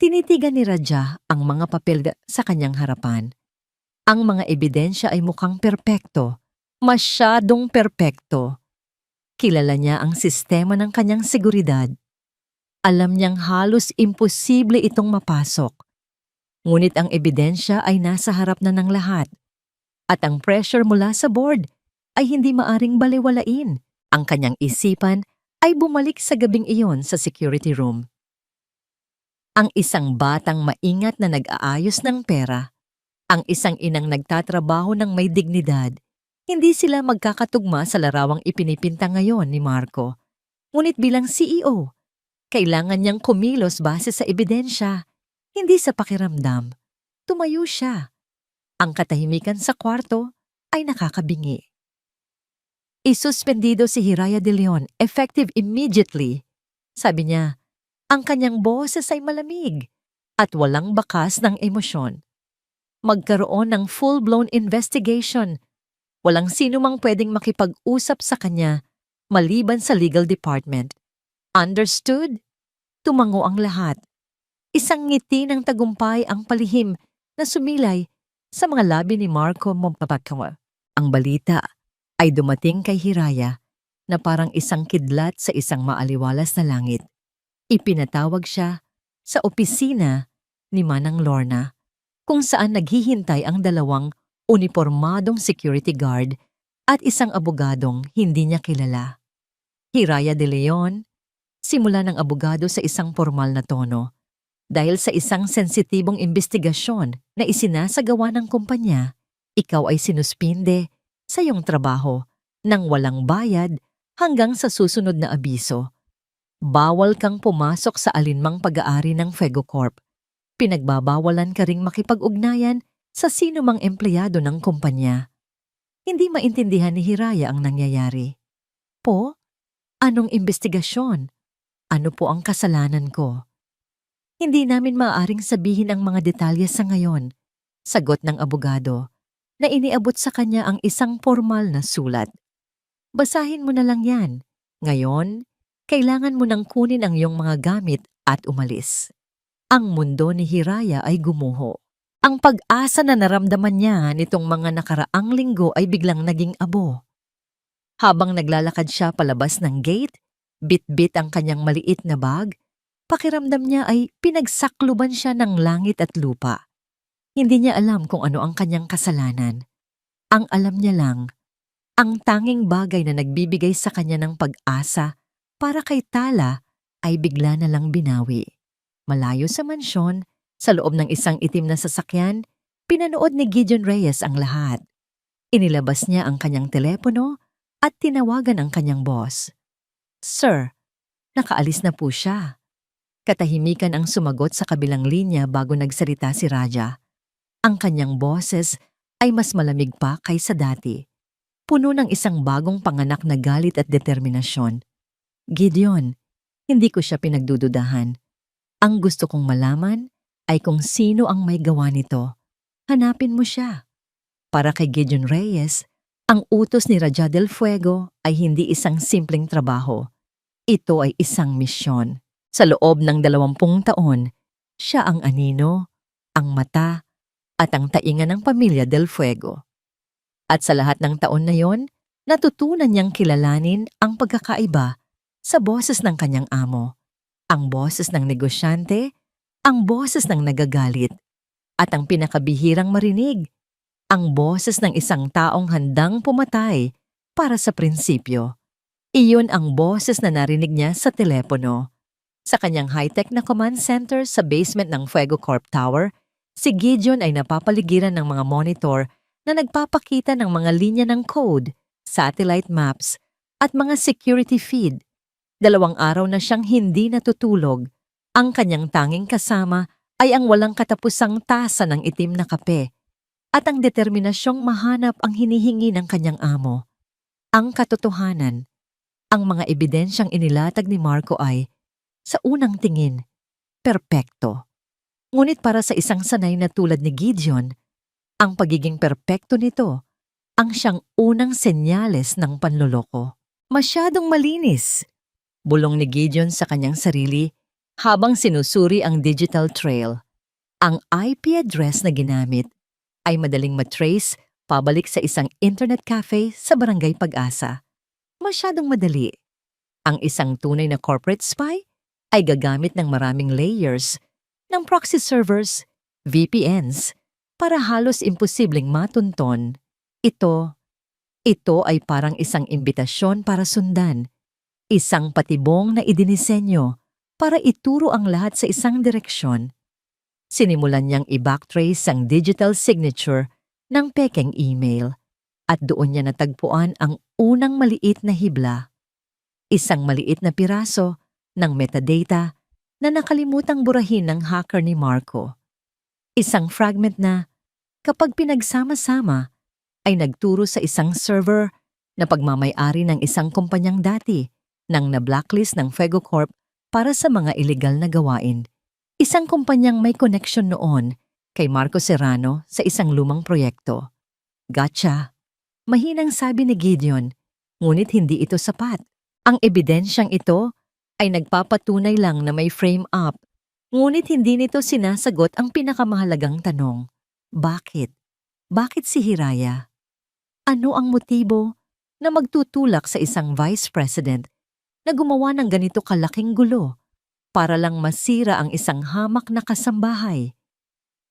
Tinitigan ni Raja ang mga papel sa kanyang harapan. Ang mga ebidensya ay mukhang perpekto. Masyadong perpekto. Kilala niya ang sistema ng kanyang seguridad. Alam niyang halos imposible itong mapasok. Ngunit ang ebidensya ay nasa harap na ng lahat. At ang pressure mula sa board ay hindi maaring balewalain. Ang kanyang isipan ay bumalik sa gabing iyon sa security room. Ang isang batang maingat na nag-aayos ng pera, ang isang inang nagtatrabaho ng may dignidad, hindi sila magkakatugma sa larawang ipinipinta ngayon ni Marco. Ngunit bilang CEO, kailangan niyang kumilos base sa ebidensya, hindi sa pakiramdam. Tumayo siya. Ang katahimikan sa kwarto ay nakakabingi. Isuspendido si Hiraya de Leon, effective immediately. Sabi niya, ang kanyang boses ay malamig at walang bakas ng emosyon. Magkaroon ng full-blown investigation. Walang sino mang pwedeng makipag-usap sa kanya maliban sa legal department. Understood? Tumango ang lahat. Isang ngiti ng tagumpay ang palihim na sumilay sa mga labi ni Marco Mompapakawa. Ang balita ay dumating kay Hiraya na parang isang kidlat sa isang maaliwalas na langit. Ipinatawag siya sa opisina ni Manang Lorna kung saan naghihintay ang 2 unipormadong security guard at isang abogadong hindi niya kilala. Hiraya de Leon, simula ng abogado sa isang formal na tono. Dahil sa isang sensitibong investigasyon na isinasagawa ng kumpanya, ikaw ay sinuspinde sa iyong trabaho nang walang bayad hanggang sa susunod na abiso. Bawal kang pumasok sa alinmang pag-aari ng FegoCorp. Pinagbabawalan ka ring makipag-ugnayan sa sino mang empleyado ng kumpanya. Hindi maintindihan ni Hiraya ang nangyayari. Po, anong investigasyon? Ano po ang kasalanan ko? Hindi namin maaaring sabihin ang mga detalye sa ngayon, sagot ng abogado, na iniabot sa kanya ang isang formal na sulat. Basahin mo na lang yan. Ngayon, kailangan mo nang kunin ang iyong mga gamit at umalis. Ang mundo ni Hiraya ay gumuho. Ang pag-asa na naramdaman niya nitong mga nakaraang linggo ay biglang naging abo. Habang naglalakad siya palabas ng gate, bit-bit ang kanyang maliit na bag, pakiramdam niya ay pinagsakluban siya ng langit at lupa. Hindi niya alam kung ano ang kanyang kasalanan. Ang alam niya lang, ang tanging bagay na nagbibigay sa kanya ng pag-asa para kay Tala ay bigla na lang binawi. Malayo sa mansyon, sa loob ng isang itim na sasakyan, pinanood ni Gideon Reyes ang lahat. Inilabas niya ang kanyang telepono at tinawagan ang kanyang boss. Sir, nakaalis na po siya. Katahimikan ang sumagot sa kabilang linya bago nagsalita si Raja. Ang kanyang boses ay mas malamig pa kaysa dati. puno ng isang bagong panganak na galit at determinasyon. Gideon, hindi ko siya pinagdududahan. Ang gusto kong malaman ay kung sino ang may gawa nito. Hanapin mo siya. Para kay Gideon Reyes, ang utos ni Raja del Fuego ay hindi isang simpleng trabaho. Ito ay isang misyon. Sa loob ng 20 taon, siya ang anino, ang mata, at ang tainga ng pamilya del Fuego. At sa lahat ng taon na yon, natutunan niyang kilalanin ang pagkakaiba sa boses ng kanyang amo, ang boses ng negosyante, ang boses ng nagagalit, at ang pinakabihirang marinig, ang boses ng isang taong handang pumatay para sa prinsipyo. Iyon ang boses na narinig niya sa telepono. Sa kanyang high-tech na command center sa basement ng Fuego Corp Tower, si Gideon ay napapaligiran ng mga monitor na nagpapakita ng mga linya ng code, satellite maps, at mga security feed. 2 araw na siyang hindi natutulog. Ang kanyang tanging kasama ay ang walang katapusang tasa ng itim na kape at ang determinasyong mahanap ang hinihingi ng kanyang amo. Ang katotohanan, ang mga ebidensyang inilatag ni Marco ay, sa unang tingin, perpekto. Ngunit para sa isang sanay na tulad ni Gideon, ang pagiging perpekto nito ang siyang unang senyales ng panloloko. Masyadong malinis, bulong ni Gideon sa kanyang sarili habang sinusuri ang digital trail. Ang IP address na ginamit ay madaling matrace pabalik sa isang internet cafe sa Barangay Pag-asa. Masyadong madali. Ang isang tunay na corporate spy ay gagamit ng maraming layers ng proxy servers, VPNs, para halos imposibleng matunton. Ito ay parang isang imbitasyon para sundan, isang patibong na idinisenyo para ituro ang lahat sa isang direksyon. Sinimulan niyang i-backtrace ang digital signature ng pekeng email at doon niya natagpuan ang unang maliit na hibla. Isang maliit na piraso ng metadata na nakalimutang burahin ng hacker ni Marco. Isang fragment na, kapag pinagsama-sama, ay nagturo sa isang server na pagmamay-ari ng isang kumpanyang dati nang na-blacklist ng Fuego Corp para sa mga iligal na gawain. Isang kumpanyang may connection noon kay Marco Serrano sa isang lumang proyekto. Gotcha! Mahinang sabi ni Gideon, ngunit hindi ito sapat. Ang ebidensyang ito ay nagpapatunay lang na may frame-up, ngunit hindi nito sinasagot ang pinakamahalagang tanong. Bakit? Bakit si Hiraya? Ano ang motibo na magtutulak sa isang vice president na gumawa ng ganito kalaking gulo para lang masira ang isang hamak na kasambahay?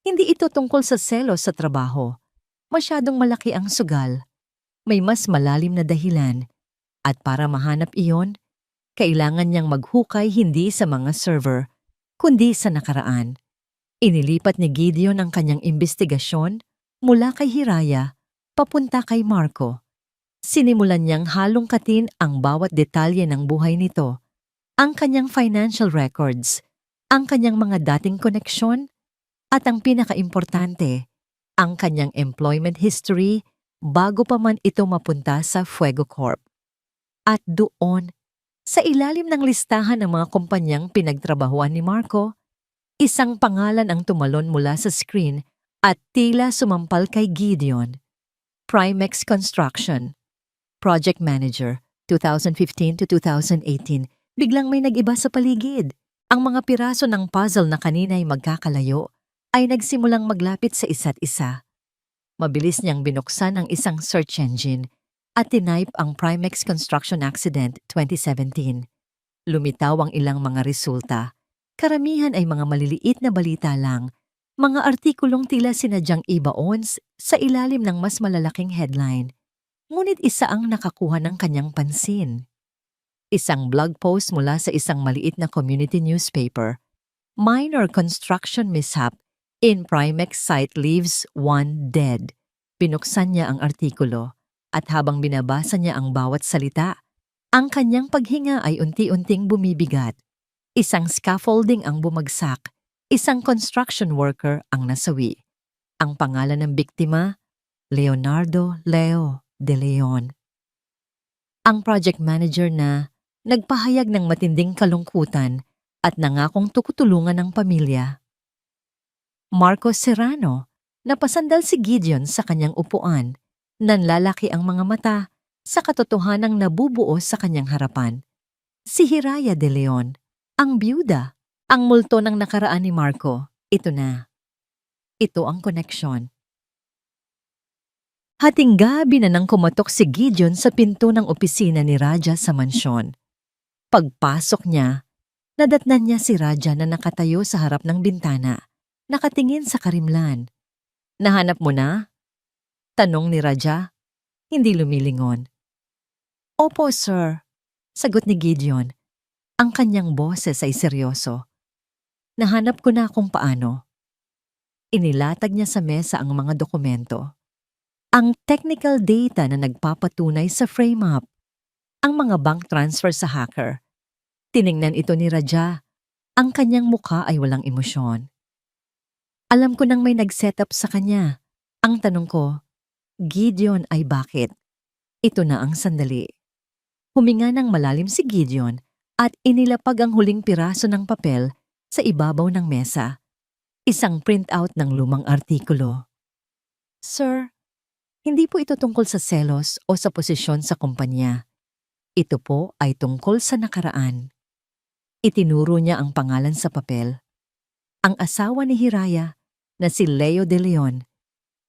Hindi ito tungkol sa selos sa trabaho. Masyadong malaki ang sugal. May mas malalim na dahilan. At para mahanap iyon, kailangan niyang maghukay hindi sa mga server, kundi sa nakaraan. Inilipat ni Gideon ang kanyang imbestigasyon mula kay Hiraya papunta kay Marco. Sinimulan niyang halongkatin ang bawat detalye ng buhay nito, ang kanyang financial records, ang kanyang mga dating koneksyon, at ang pinakaimportante, ang kanyang employment history bago pa man ito mapunta sa Fuego Corp. At doon, sa ilalim ng listahan ng mga kumpanyang pinagtrabahuan ni Marco, isang pangalan ang tumalon mula sa screen at tila sumampal kay Gideon. Primex Construction, Project Manager, 2015 to 2018. Biglang may nag-iba sa paligid. Ang mga piraso ng puzzle na kanina ay magkakalayo ay nagsimulang maglapit sa isa't isa. Mabilis niyang binuksan ang isang search engine at tinype ang Primex Construction Accident 2017. Lumitaw ang ilang mga resulta. Karamihan ay mga maliliit na balita lang, mga artikulong tila sinadyang ibaon sa ilalim ng mas malalaking headline. Ngunit isa ang nakakuha ng kanyang pansin. Isang blog post mula sa isang maliit na community newspaper. Minor construction mishap in Primex site leaves 1 dead. Binuksan niya ang artikulo. At habang binabasa niya ang bawat salita, ang kanyang paghinga ay unti-unting bumibigat. Isang scaffolding ang bumagsak, isang construction worker ang nasawi. Ang pangalan ng biktima, Leonardo Leo. De Leon. Ang project manager na nagpahayag ng matinding kalungkutan at nangakong tutulungan ng pamilya. Marco Serrano, napasandal si Gideon sa kanyang upuan, nanlalaki ang mga mata sa katotohanang nabubuo sa kanyang harapan. Si Hiraya De Leon, ang byuda, ang multo ng nakaraan ni Marco. Ito na. Ito ang koneksyon. Hating gabi na nang kumatok si Gideon sa pinto ng opisina ni Raja sa mansyon. Pagpasok niya, nadatnan niya si Raja na nakatayo sa harap ng bintana, nakatingin sa karimlan. "Nahanap mo na?" tanong ni Raja, hindi lumilingon. "Opo, sir," sagot ni Gideon. Ang kanyang boses ay seryoso. "Nahanap ko na kung paano." Inilatag niya sa mesa ang mga dokumento. Ang technical data na nagpapatunay sa frame-up, ang mga bank transfer sa hacker. Tiningnan ito ni Raja. Ang kanyang mukha ay walang emosyon. Alam ko nang may nag-setup sa kanya. Ang tanong ko, Gideon, ay bakit? Ito na ang sandali. Huminga ng malalim si Gideon at inilapag ang huling piraso ng papel sa ibabaw ng mesa. Isang printout ng lumang artikulo. "Sir, hindi po ito tungkol sa selos o sa posisyon sa kumpanya. Ito po ay tungkol sa nakaraan." Itinuro niya ang pangalan sa papel. Ang asawa ni Hiraya, na si Leo De Leon,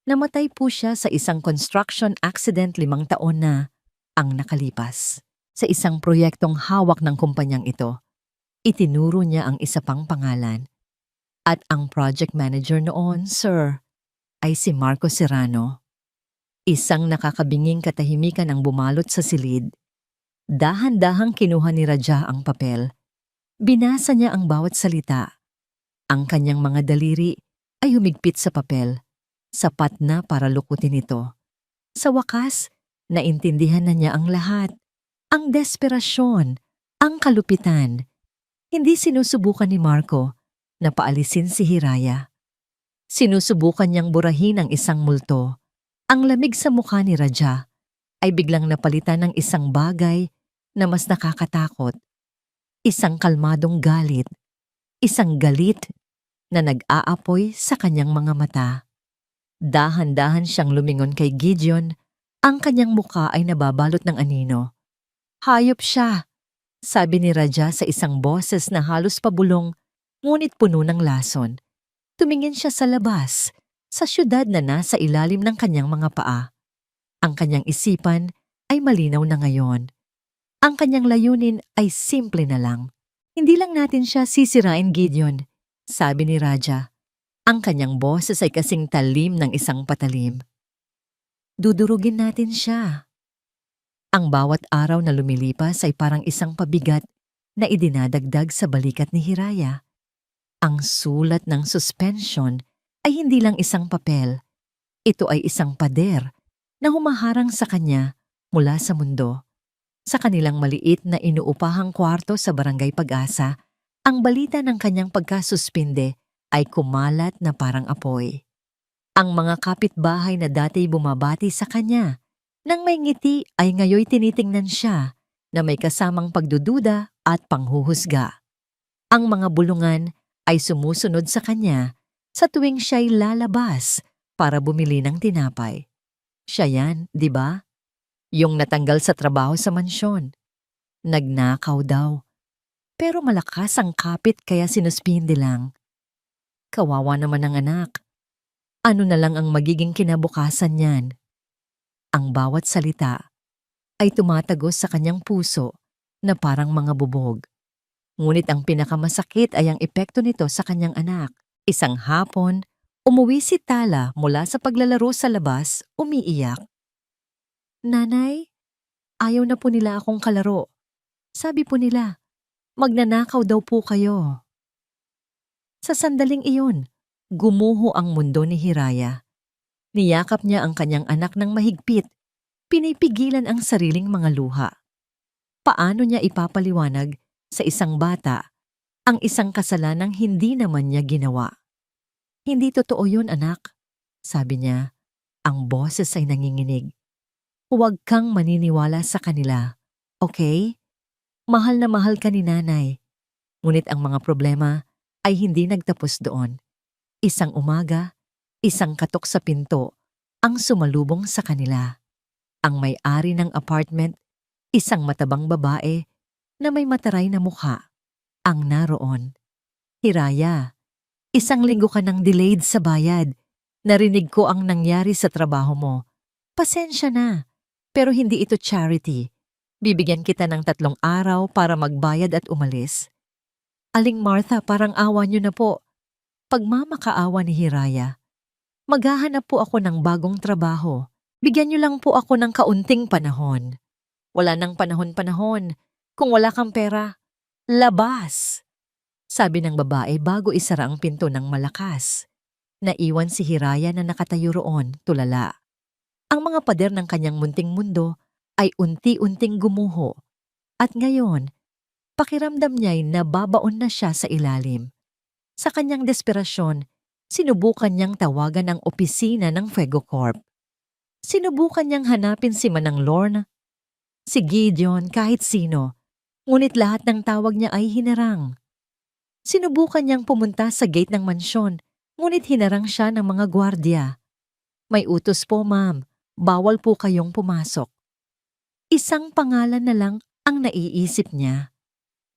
namatay po siya sa isang construction accident 5 taon na ang nakalipas. Sa isang proyektong hawak ng kumpanyang ito, itinuro niya ang isa pang pangalan. At ang project manager noon, sir, ay si Marco Serrano. Isang nakakabinging katahimikan ang bumalot sa silid. Dahan-dahang kinuha ni Raja ang papel. Binasa niya ang bawat salita. Ang kanyang mga daliri ay humigpit sa papel, sapat na para lukutin ito. Sa wakas, naintindihan na niya ang lahat. Ang desperasyon, ang kalupitan. Hindi sinusubukan ni Marco na paalisin si Hiraya. Sinusubukan niyang burahin ang isang multo. Ang lamig sa mukha ni Raja ay biglang napalitan ng isang bagay na mas nakakatakot. Isang kalmadong galit. Isang galit na nag-aapoy sa kanyang mga mata. Dahan-dahan siyang lumingon kay Gideon. Ang kanyang mukha ay nababalot ng anino. "Hayop siya," sabi ni Raja sa isang boses na halos pabulong, ngunit puno ng lason. Tumingin siya sa labas, sa syudad na nasa ilalim ng kanyang mga paa. Ang kanyang isipan ay malinaw na ngayon. Ang kanyang layunin ay simple na lang. "Hindi lang natin siya sisirain, Gideon," sabi ni Raja. Ang kanyang boses ay kasing talim ng isang patalim. "Dudurugin natin siya." Ang bawat araw na lumilipas ay parang isang pabigat na idinadagdag sa balikat ni Hiraya. Ang sulat ng suspension ay hindi lang isang papel. Ito ay isang pader na humaharang sa kanya mula sa mundo. Sa kanilang maliit na inuupahang kwarto sa Barangay Pag-asa, ang balita ng kanyang pagkasuspinde ay kumalat na parang apoy. Ang mga kapitbahay na dati bumabati sa kanya, nang may ngiti ay ngayoy tinitingnan siya na may kasamang pagdududa at panghuhusga. Ang mga bulungan ay sumusunod sa kanya sa tuwing siya'y lalabas para bumili ng tinapay. Siya yan, di ba? Yung natanggal sa trabaho sa mansyon. Nagnakaw daw. Pero malakas ang kapit kaya sinuspindi lang. Kawawa naman ang anak. Ano na lang ang magiging kinabukasan niyan? Ang bawat salita ay tumatagos sa kanyang puso na parang mga bubog. Ngunit ang pinakamasakit ay ang epekto nito sa kanyang anak. Isang hapon, umuwi si Tala mula sa paglalaro sa labas, umiiyak. "Nanay, ayaw na po nila akong kalaro. Sabi po nila, magnanakaw daw po kayo." Sa sandaling iyon, gumuho ang mundo ni Hiraya. Niyakap niya ang kanyang anak ng mahigpit, pinipigilan ang sariling mga luha. Paano niya ipapaliwanag sa isang bata ang isang kasalanang hindi naman niya ginawa? "Hindi totoo yun, anak," sabi niya. Ang boses ay nanginginig. Huwag kang maniniwala sa kanila, okay? Mahal na mahal ka ni nanay. Ngunit ang mga problema ay hindi nagtapos doon. Isang umaga, isang katok sa pinto ang sumalubong sa kanila. Ang may-ari ng apartment, isang matabang babae na may mataray na mukha, ang naroon. Hiraya, isang linggo ka nang delayed sa bayad. Narinig ko ang nangyari sa trabaho mo. Pasensya na, pero hindi ito charity. Bibigyan kita ng 3 araw para magbayad at umalis. Aling Martha, parang awa niyo na po. Pagmamakaawa ni Hiraya. Maghahanap po ako ng bagong trabaho. Bigyan niyo lang po ako ng kaunting panahon. Wala nang panahon-panahon. Kung wala kang pera, labas! Sabi ng babae bago isara ang pinto ng malakas. Naiwan si Hiraya na nakatayo roon, tulala. Ang mga pader ng kanyang munting mundo ay unti-unting gumuho. At ngayon, pakiramdam niya'y nababaon na siya sa ilalim. Sa kanyang desperasyon, sinubukan niyang tawagan ang opisina ng Fuego Corp. Sinubukan niyang hanapin si Manang Lorna, si Gideon, kahit sino, ngunit lahat ng tawag niya ay hinarang. Sinubukan niyang pumunta sa gate ng mansyon, ngunit hinarang siya ng mga gwardya. May utos po, ma'am. Bawal po kayong pumasok. Isang pangalan na lang ang naiisip niya.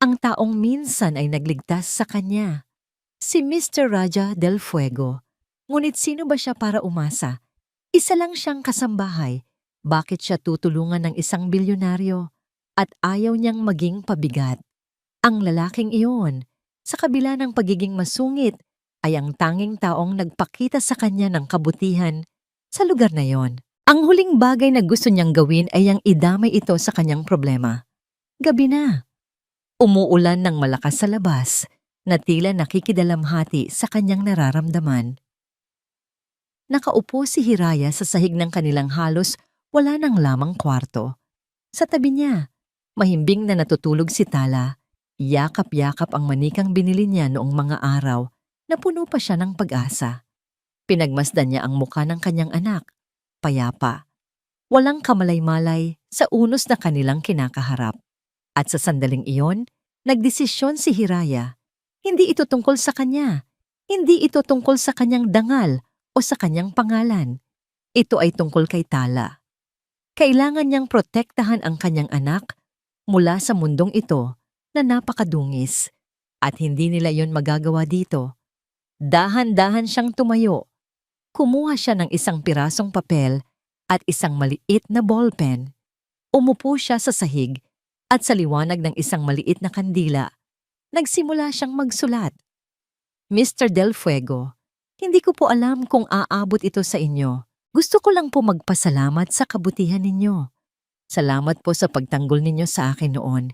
Ang taong minsan ay nagligtas sa kanya. Si Mr. Raja del Fuego. Ngunit sino ba siya para umasa? Isa lang siyang kasambahay. Bakit siya tutulungan ng isang bilyonaryo? At ayaw niyang maging pabigat. Ang lalaking iyon, sa kabila ng pagiging masungit, ay ang tanging taong nagpakita sa kanya ng kabutihan sa lugar na yon. Ang huling bagay na gusto niyang gawin ay ang idamay ito sa kanyang problema. Gabi na. Umuulan ng malakas sa labas na tila nakikidalamhati sa kanyang nararamdaman. Nakaupo si Hiraya sa sahig ng kanilang halos wala nang lamang kwarto. Sa tabi niya, mahimbing na natutulog si Tala. Yakap-yakap ang manikang binili niya noong mga araw na puno pa siya ng pag-asa. Pinagmasdan niya ang mukha ng kanyang anak, payapa. Walang kamalay-malay sa unos na kanilang kinakaharap. At sa sandaling iyon, nagdesisyon si Hiraya. Hindi ito tungkol sa kanya. Hindi ito tungkol sa kanyang dangal o sa kanyang pangalan. Ito ay tungkol kay Tala. Kailangan niyang protektahan ang kanyang anak mula sa mundong ito na napakadungis. At hindi nila yon magagawa dito. Dahan-dahan siyang tumayo. Kumuha siya ng isang pirasong papel at isang maliit na ballpen. Umupo siya sa sahig at sa liwanag ng isang maliit na kandila, nagsimula siyang magsulat. Mr. Del Fuego, hindi ko po alam kung aabot ito sa inyo. Gusto ko lang po magpasalamat sa kabutihan ninyo. Salamat po sa pagtanggol ninyo sa akin noon.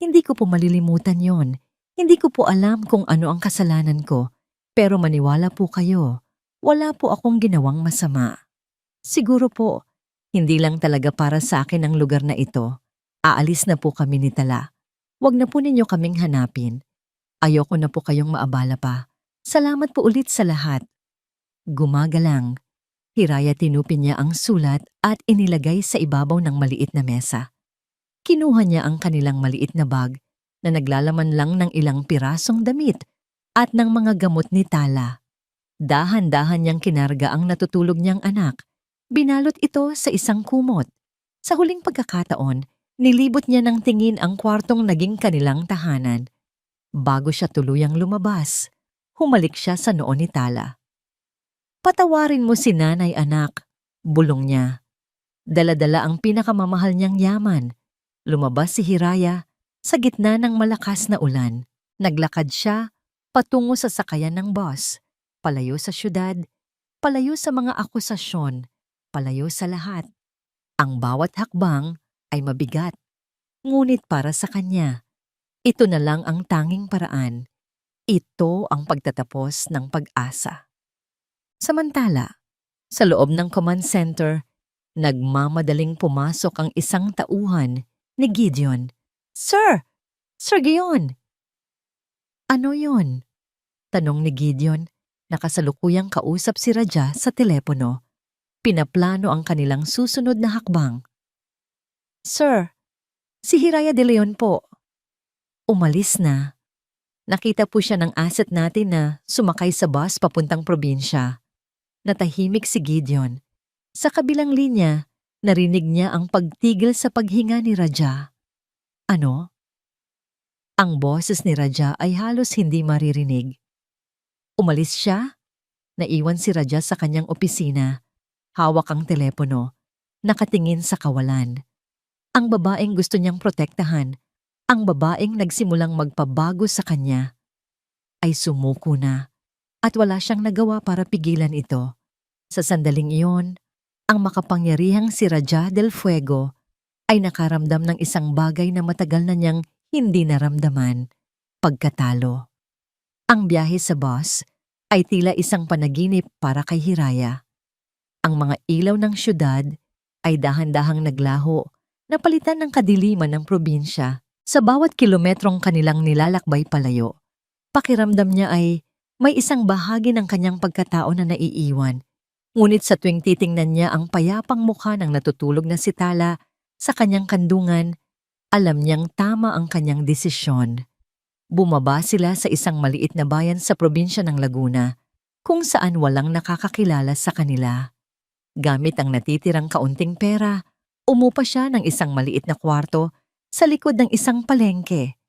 Hindi ko po malilimutan yon. Hindi ko po alam kung ano ang kasalanan ko. Pero maniwala po kayo, wala po akong ginawang masama. Siguro po, hindi lang talaga para sa akin ang lugar na ito. Aalis na po kami ni Tala. Huwag na po ninyo kaming hanapin. Ayoko na po kayong maabala pa. Salamat po ulit sa lahat. Gumagalang. Hiraya tinupin niya ang sulat at inilagay sa ibabaw ng maliit na mesa. Kinuha niya ang kanilang maliit na bag na naglalaman lang ng ilang pirasong damit at ng mga gamot ni Tala. Dahan-dahan niyang kinarga ang natutulog niyang anak. Binalot ito sa isang kumot. Sa huling pagkakataon, nilibot niya ng tingin ang kwartong naging kanilang tahanan. Bago siya tuluyang lumabas, humalik siya sa noo ni Tala. Patawarin mo si nanay, anak, bulong niya. Dala-dala ang pinakamamahal niyang yaman. Lumabas si Hiraya sa gitna ng malakas na ulan. Naglakad siya patungo sa sakayan ng bus, palayo sa syudad, palayo sa mga akusasyon, palayo sa lahat. Ang bawat hakbang ay mabigat, ngunit para sa kanya, ito na lang ang tanging paraan. Ito ang pagtatapos ng pag-asa. Samantala, sa loob ng command center, nagmamadaling pumasok ang isang tauhan ni Gideon. Sir! Sir Gion! Ano yon? Tanong ni Gideon, nakasalukuyang kausap si Raja sa telepono. Pinaplano ang kanilang susunod na hakbang. Sir, si Hiraya de Leon po. Umalis na. Nakita po siya ng asset natin na sumakay sa bus papuntang probinsya. Natahimik si Gideon. Sa kabilang linya, narinig niya ang pagtigil sa paghinga ni Raja. Ano? Ang boses ni Raja ay halos hindi maririnig. Umalis siya. Naiwan si Raja sa kanyang opisina. Hawak ang telepono. Nakatingin sa kawalan. Ang babaeng gusto niyang protektahan, ang babaeng nagsimulang magpabago sa kanya, ay sumuko na at wala siyang nagawa para pigilan ito. Sa sandaling iyon, ang makapangyarihang si Raja del Fuego ay nakaramdam ng isang bagay na matagal na niyang hindi naramdaman, pagkatalo. Ang biyahe sa bus ay tila isang panaginip para kay Hiraya. Ang mga ilaw ng syudad ay dahan-dahang naglaho, napalitan ng kadiliman ng probinsya. Sa bawat kilometrong kanilang nilalakbay palayo, pakiramdam niya ay may isang bahagi ng kanyang pagkatao na naiiwan. Ngunit sa tuwing titingnan niya ang payapang mukha ng natutulog na si Tala sa kanyang kandungan, alam niyang tama ang kanyang desisyon. Bumaba sila sa isang maliit na bayan sa probinsya ng Laguna, kung saan walang nakakakilala sa kanila. Gamit ang natitirang kaunting pera, umupa siya ng isang maliit na kwarto sa likod ng isang palengke.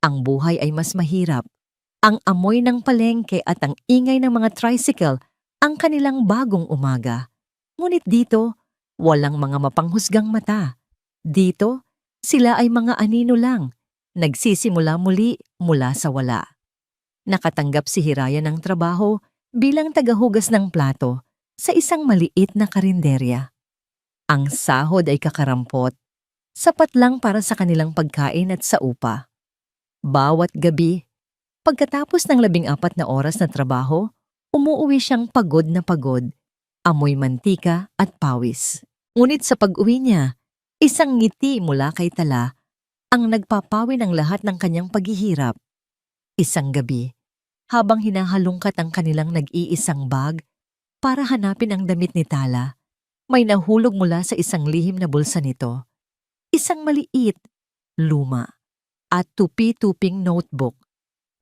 Ang buhay ay mas mahirap. Ang amoy ng palengke at ang ingay ng mga tricycle ang kanilang bagong umaga. Ngunit dito, walang mga mapanghusgang mata. Dito, sila ay mga anino lang, nagsisimula muli mula sa wala. Nakatanggap si Hiraya ng trabaho bilang tagahugas ng plato sa isang maliit na karinderya. Ang sahod ay kakarampot, sapat lang para sa kanilang pagkain at sa upa. Bawat gabi, pagkatapos ng 14 na oras na trabaho, umuuwi siyang pagod na pagod, amoy mantika at pawis. Ngunit sa pag-uwi niya, isang ngiti mula kay Tala ang nagpapawi ng lahat ng kanyang paghihirap. Isang gabi, habang hinahalungkat ang kanilang nag-iisang bag para hanapin ang damit ni Tala, may nahulog mula sa isang lihim na bulsa nito. Isang maliit, luma, at tupi-tuping notebook.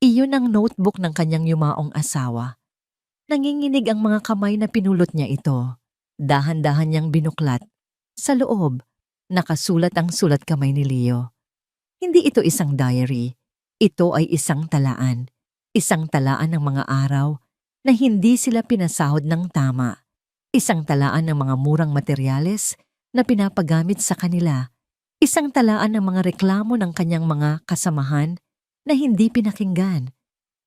Iyon ang notebook ng kanyang yumaong asawa. Nanginginig ang mga kamay na pinulot niya ito. Dahan-dahan niyang binuklat. Sa loob, nakasulat ang sulat kamay ni Leo. Hindi ito isang diary. Ito ay isang talaan. Isang talaan ng mga araw na hindi sila pinasahod ng tama. Isang talaan ng mga murang materyales na pinapagamit sa kanila. Isang talaan ng mga reklamo ng kanyang mga kasamahan na hindi pinakinggan.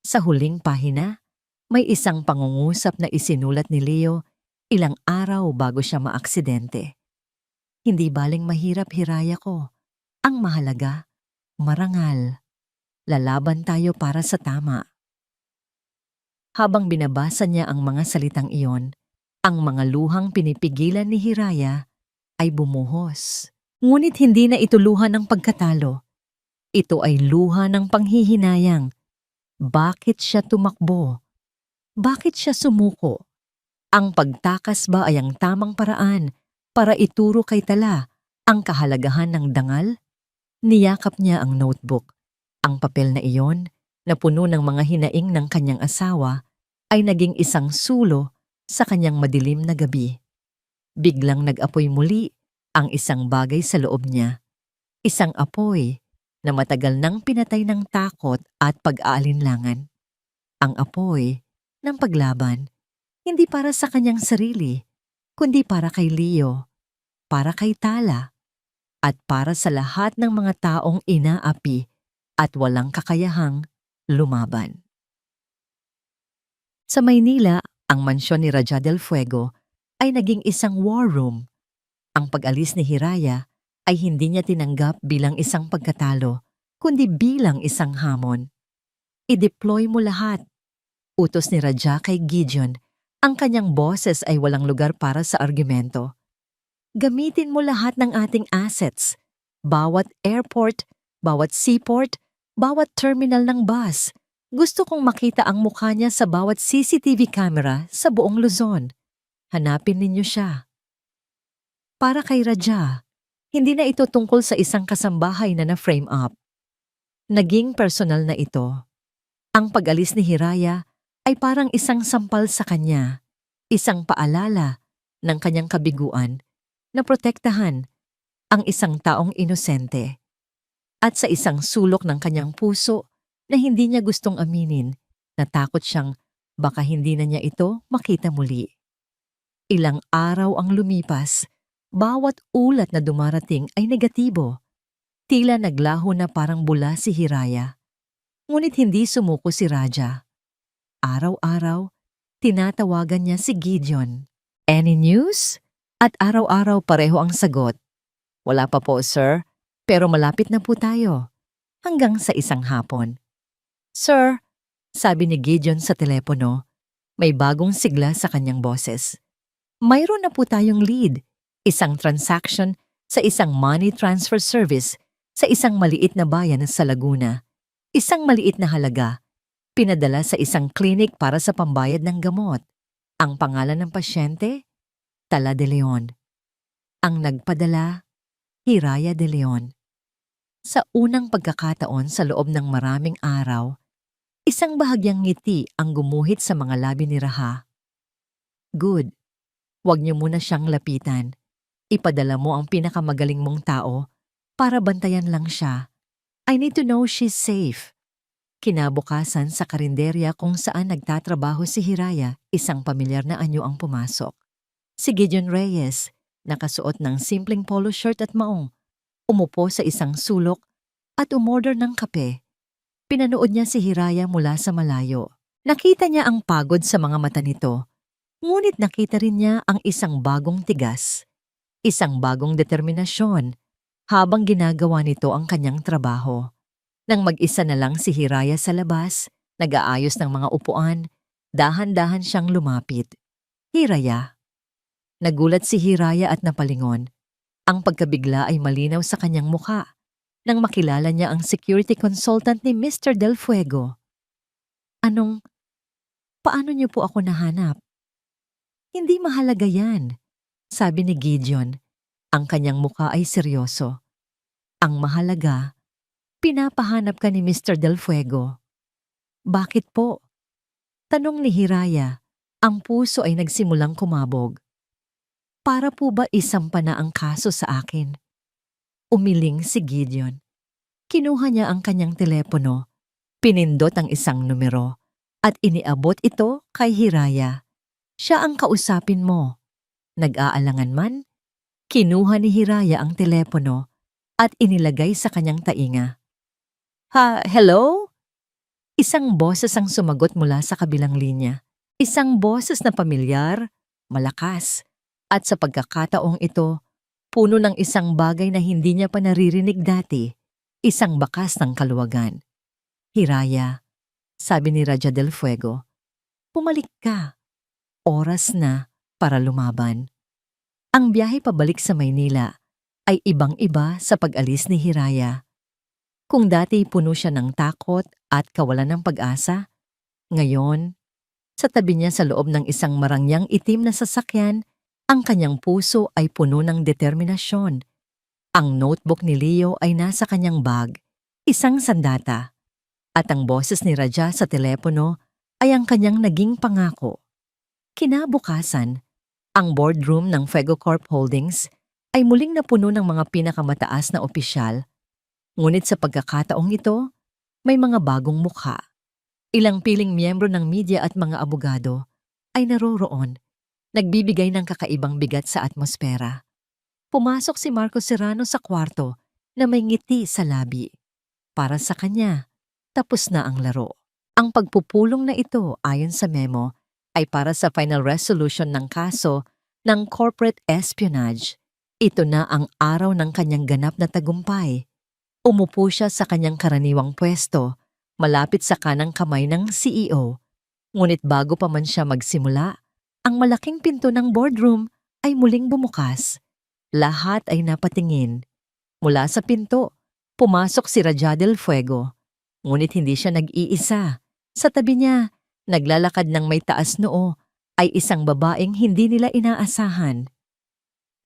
Sa huling pahina, may isang pangungusap na isinulat ni Leo ilang araw bago siya maaksidente. Hindi baling mahirap, Hiraya ko. Ang mahalaga, marangal. Lalaban tayo para sa tama. Habang binabasa niya ang mga salitang iyon, ang mga luhang pinipigilan ni Hiraya ay bumuhos. Ngunit hindi na ito luha ng pagkatalo. Ito ay luha ng panghihinayang. Bakit siya tumakbo? Bakit siya sumuko? Ang pagtakas ba ay ang tamang paraan para ituro kay Tala ang kahalagahan ng dangal? Niyakap niya ang notebook. Ang papel na iyon, na puno ng mga hinaing ng kanyang asawa, ay naging isang sulo sa kanyang madilim na gabi. Biglang nag-apoy muli ang isang bagay sa loob niya. Isang apoy na matagal nang pinatay ng takot at pag-aalinlangan. Ang apoy ng paglaban, hindi para sa kanyang sarili, kundi para kay Leo, para kay Tala, at para sa lahat ng mga taong inaapi at walang kakayahang lumaban. Sa Maynila, ang mansyon ni Raja del Fuego ay naging isang war room. Ang pag-alis ni Hiraya ay hindi niya tinanggap bilang isang pagkatalo, kundi bilang isang hamon. I-deploy mo lahat. Utos ni Raja kay Gideon, ang kanyang boses ay walang lugar para sa argumento. Gamitin mo lahat ng ating assets. Bawat airport, bawat seaport, bawat terminal ng bus. Gusto kong makita ang mukha niya sa bawat CCTV camera sa buong Luzon. Hanapin ninyo siya. Para kay Raja, Hindi na ito tungkol sa isang kasambahay na na-frame up. Naging personal na ito. Ang pag-alis ni Hiraya ay parang isang sampal sa kanya, isang paalala ng kanyang kabiguan na protektahan ang isang taong inosente. At sa isang sulok ng kanyang puso na hindi niya gustong aminin, natakot siyang baka hindi na niya ito makita muli. Ilang araw ang lumipas, bawat ulat na dumarating ay negatibo. Tila naglaho na parang bula si Hiraya. Ngunit hindi sumuko si Raja. Araw-araw, tinatawagan niya si Gideon. Any news? At araw-araw pareho ang sagot. Wala pa po, sir. Pero malapit na po tayo. Hanggang sa isang hapon. Sir, sabi ni Gideon sa telepono, may bagong sigla sa kanyang boses. Mayroon na po tayong lead. Isang transaction sa isang money transfer service sa isang maliit na bayan sa Laguna. Isang maliit na halaga, pinadala sa isang klinik para sa pambayad ng gamot. Ang pangalan ng pasyente? Tala de Leon. Ang nagpadala, Hiraya de Leon. Sa unang pagkakataon sa loob ng maraming araw, isang bahagyang ngiti ang gumuhit sa mga labi ni Raha. Good. Huwag niyo muna siyang lapitan. Ipadala mo ang pinakamagaling mong tao para bantayan lang siya. I need to know she's safe. Kinabukasan sa karinderya kung saan nagtatrabaho si Hiraya, isang pamilyar na anyo ang pumasok. Si Gideon Reyes, nakasuot ng simpleng polo shirt at maong, umupo sa isang sulok at umorder ng kape. Pinanood niya si Hiraya mula sa malayo. Nakita niya ang pagod sa mga mata nito, ngunit nakita rin niya ang isang bagong tigas, isang bagong determinasyon habang ginagawa nito ang kanyang trabaho. Nang mag-isa na lang si Hiraya sa labas, nag-aayos ng mga upuan, dahan-dahan siyang lumapit. Hiraya. Nagulat si Hiraya at napalingon. Ang pagkabigla ay malinaw sa kanyang mukha nang makilala niya ang security consultant ni Mr. Del Fuego. Paano niyo po ako nahanap? Hindi mahalaga yan, sabi ni Gideon. Ang kanyang mukha ay seryoso. Ang mahalaga, pinapahanap ka ni Mr. Del Fuego. Bakit po? Tanong ni Hiraya. Ang puso ay nagsimulang kumabog. Para po ba isampa na ang kaso sa akin? Umiling si Gideon. Kinuha niya ang kanyang telepono, pinindot ang isang numero, at iniabot ito kay Hiraya. Siya ang kausapin mo. Nag-aalangan man, kinuha ni Hiraya ang telepono at inilagay sa kanyang tainga. Hello? Isang boses ang sumagot mula sa kabilang linya. Isang boses na pamilyar, malakas, at sa pagkakataong ito, puno ng isang bagay na hindi niya pa naririnig dati, isang bakas ng kaluwagan. Hiraya, sabi ni Raja del Fuego, pumalik ka. Oras na para lumaban. Ang biyahe pabalik sa Maynila ay ibang-iba sa pag-alis ni Hiraya. Kung dati puno siya ng takot at kawalan ng pag-asa, ngayon, sa tabi niya sa loob ng isang marangyang itim na sasakyan, ang kanyang puso ay puno ng determinasyon. Ang notebook ni Leo ay nasa kanyang bag, isang sandata, at ang boses ni Raja sa telepono ay ang kanyang naging pangako. Kinabukasan, ang boardroom ng Fuego Corp Holdings ay muling napuno ng mga pinakamataas na opisyal. Ngunit sa pagkakataong ito, may mga bagong mukha. Ilang piling miyembro ng media at mga abogado ay naroroon, nagbibigay ng kakaibang bigat sa atmosfera. Pumasok si Marco Serrano sa kwarto na may ngiti sa labi. Para sa kanya, tapos na ang laro. Ang pagpupulong na ito ayon sa memo ay para sa final resolution ng kaso ng corporate espionage. Ito na ang araw ng kanyang ganap na tagumpay. Umupo siya sa kanyang karaniwang pwesto, malapit sa kanang kamay ng CEO. Ngunit bago pa man siya magsimula, ang malaking pinto ng boardroom ay muling bumukas. Lahat ay napatingin. Mula sa pinto, pumasok si Raja del Fuego. Ngunit hindi siya nag-iisa. Sa tabi niya, naglalakad ng may taas noo, ay isang babaeng hindi nila inaasahan.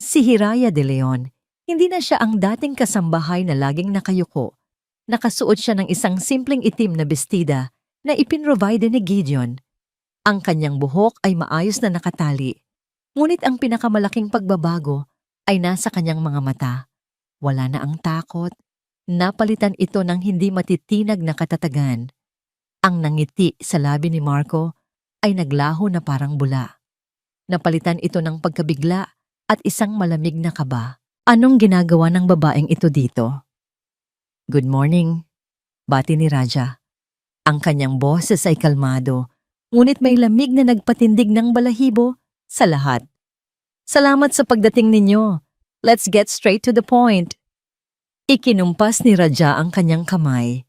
Si Hiraya de Leon, Hindi na siya ang dating kasambahay na laging nakayuko. Nakasuot siya ng isang simpleng itim na bestida na ipinrovide ni Gideon. Ang kanyang buhok ay maayos na nakatali. Ngunit ang pinakamalaking pagbabago ay nasa kanyang mga mata. Wala na ang takot. Napalitan ito ng hindi matitinag na katatagan. Ang nangiti sa labi ni Marco ay naglaho na parang bula. Napalitan ito ng pagkabigla at isang malamig na kaba. Anong ginagawa ng babaeng ito dito? Good morning, bati ni Raja. Ang kanyang boses ay kalmado, ngunit may lamig na nagpatindig ng balahibo sa lahat. Salamat sa pagdating ninyo. Let's get straight to the point. Ikinumpas ni Raja ang kanyang kamay.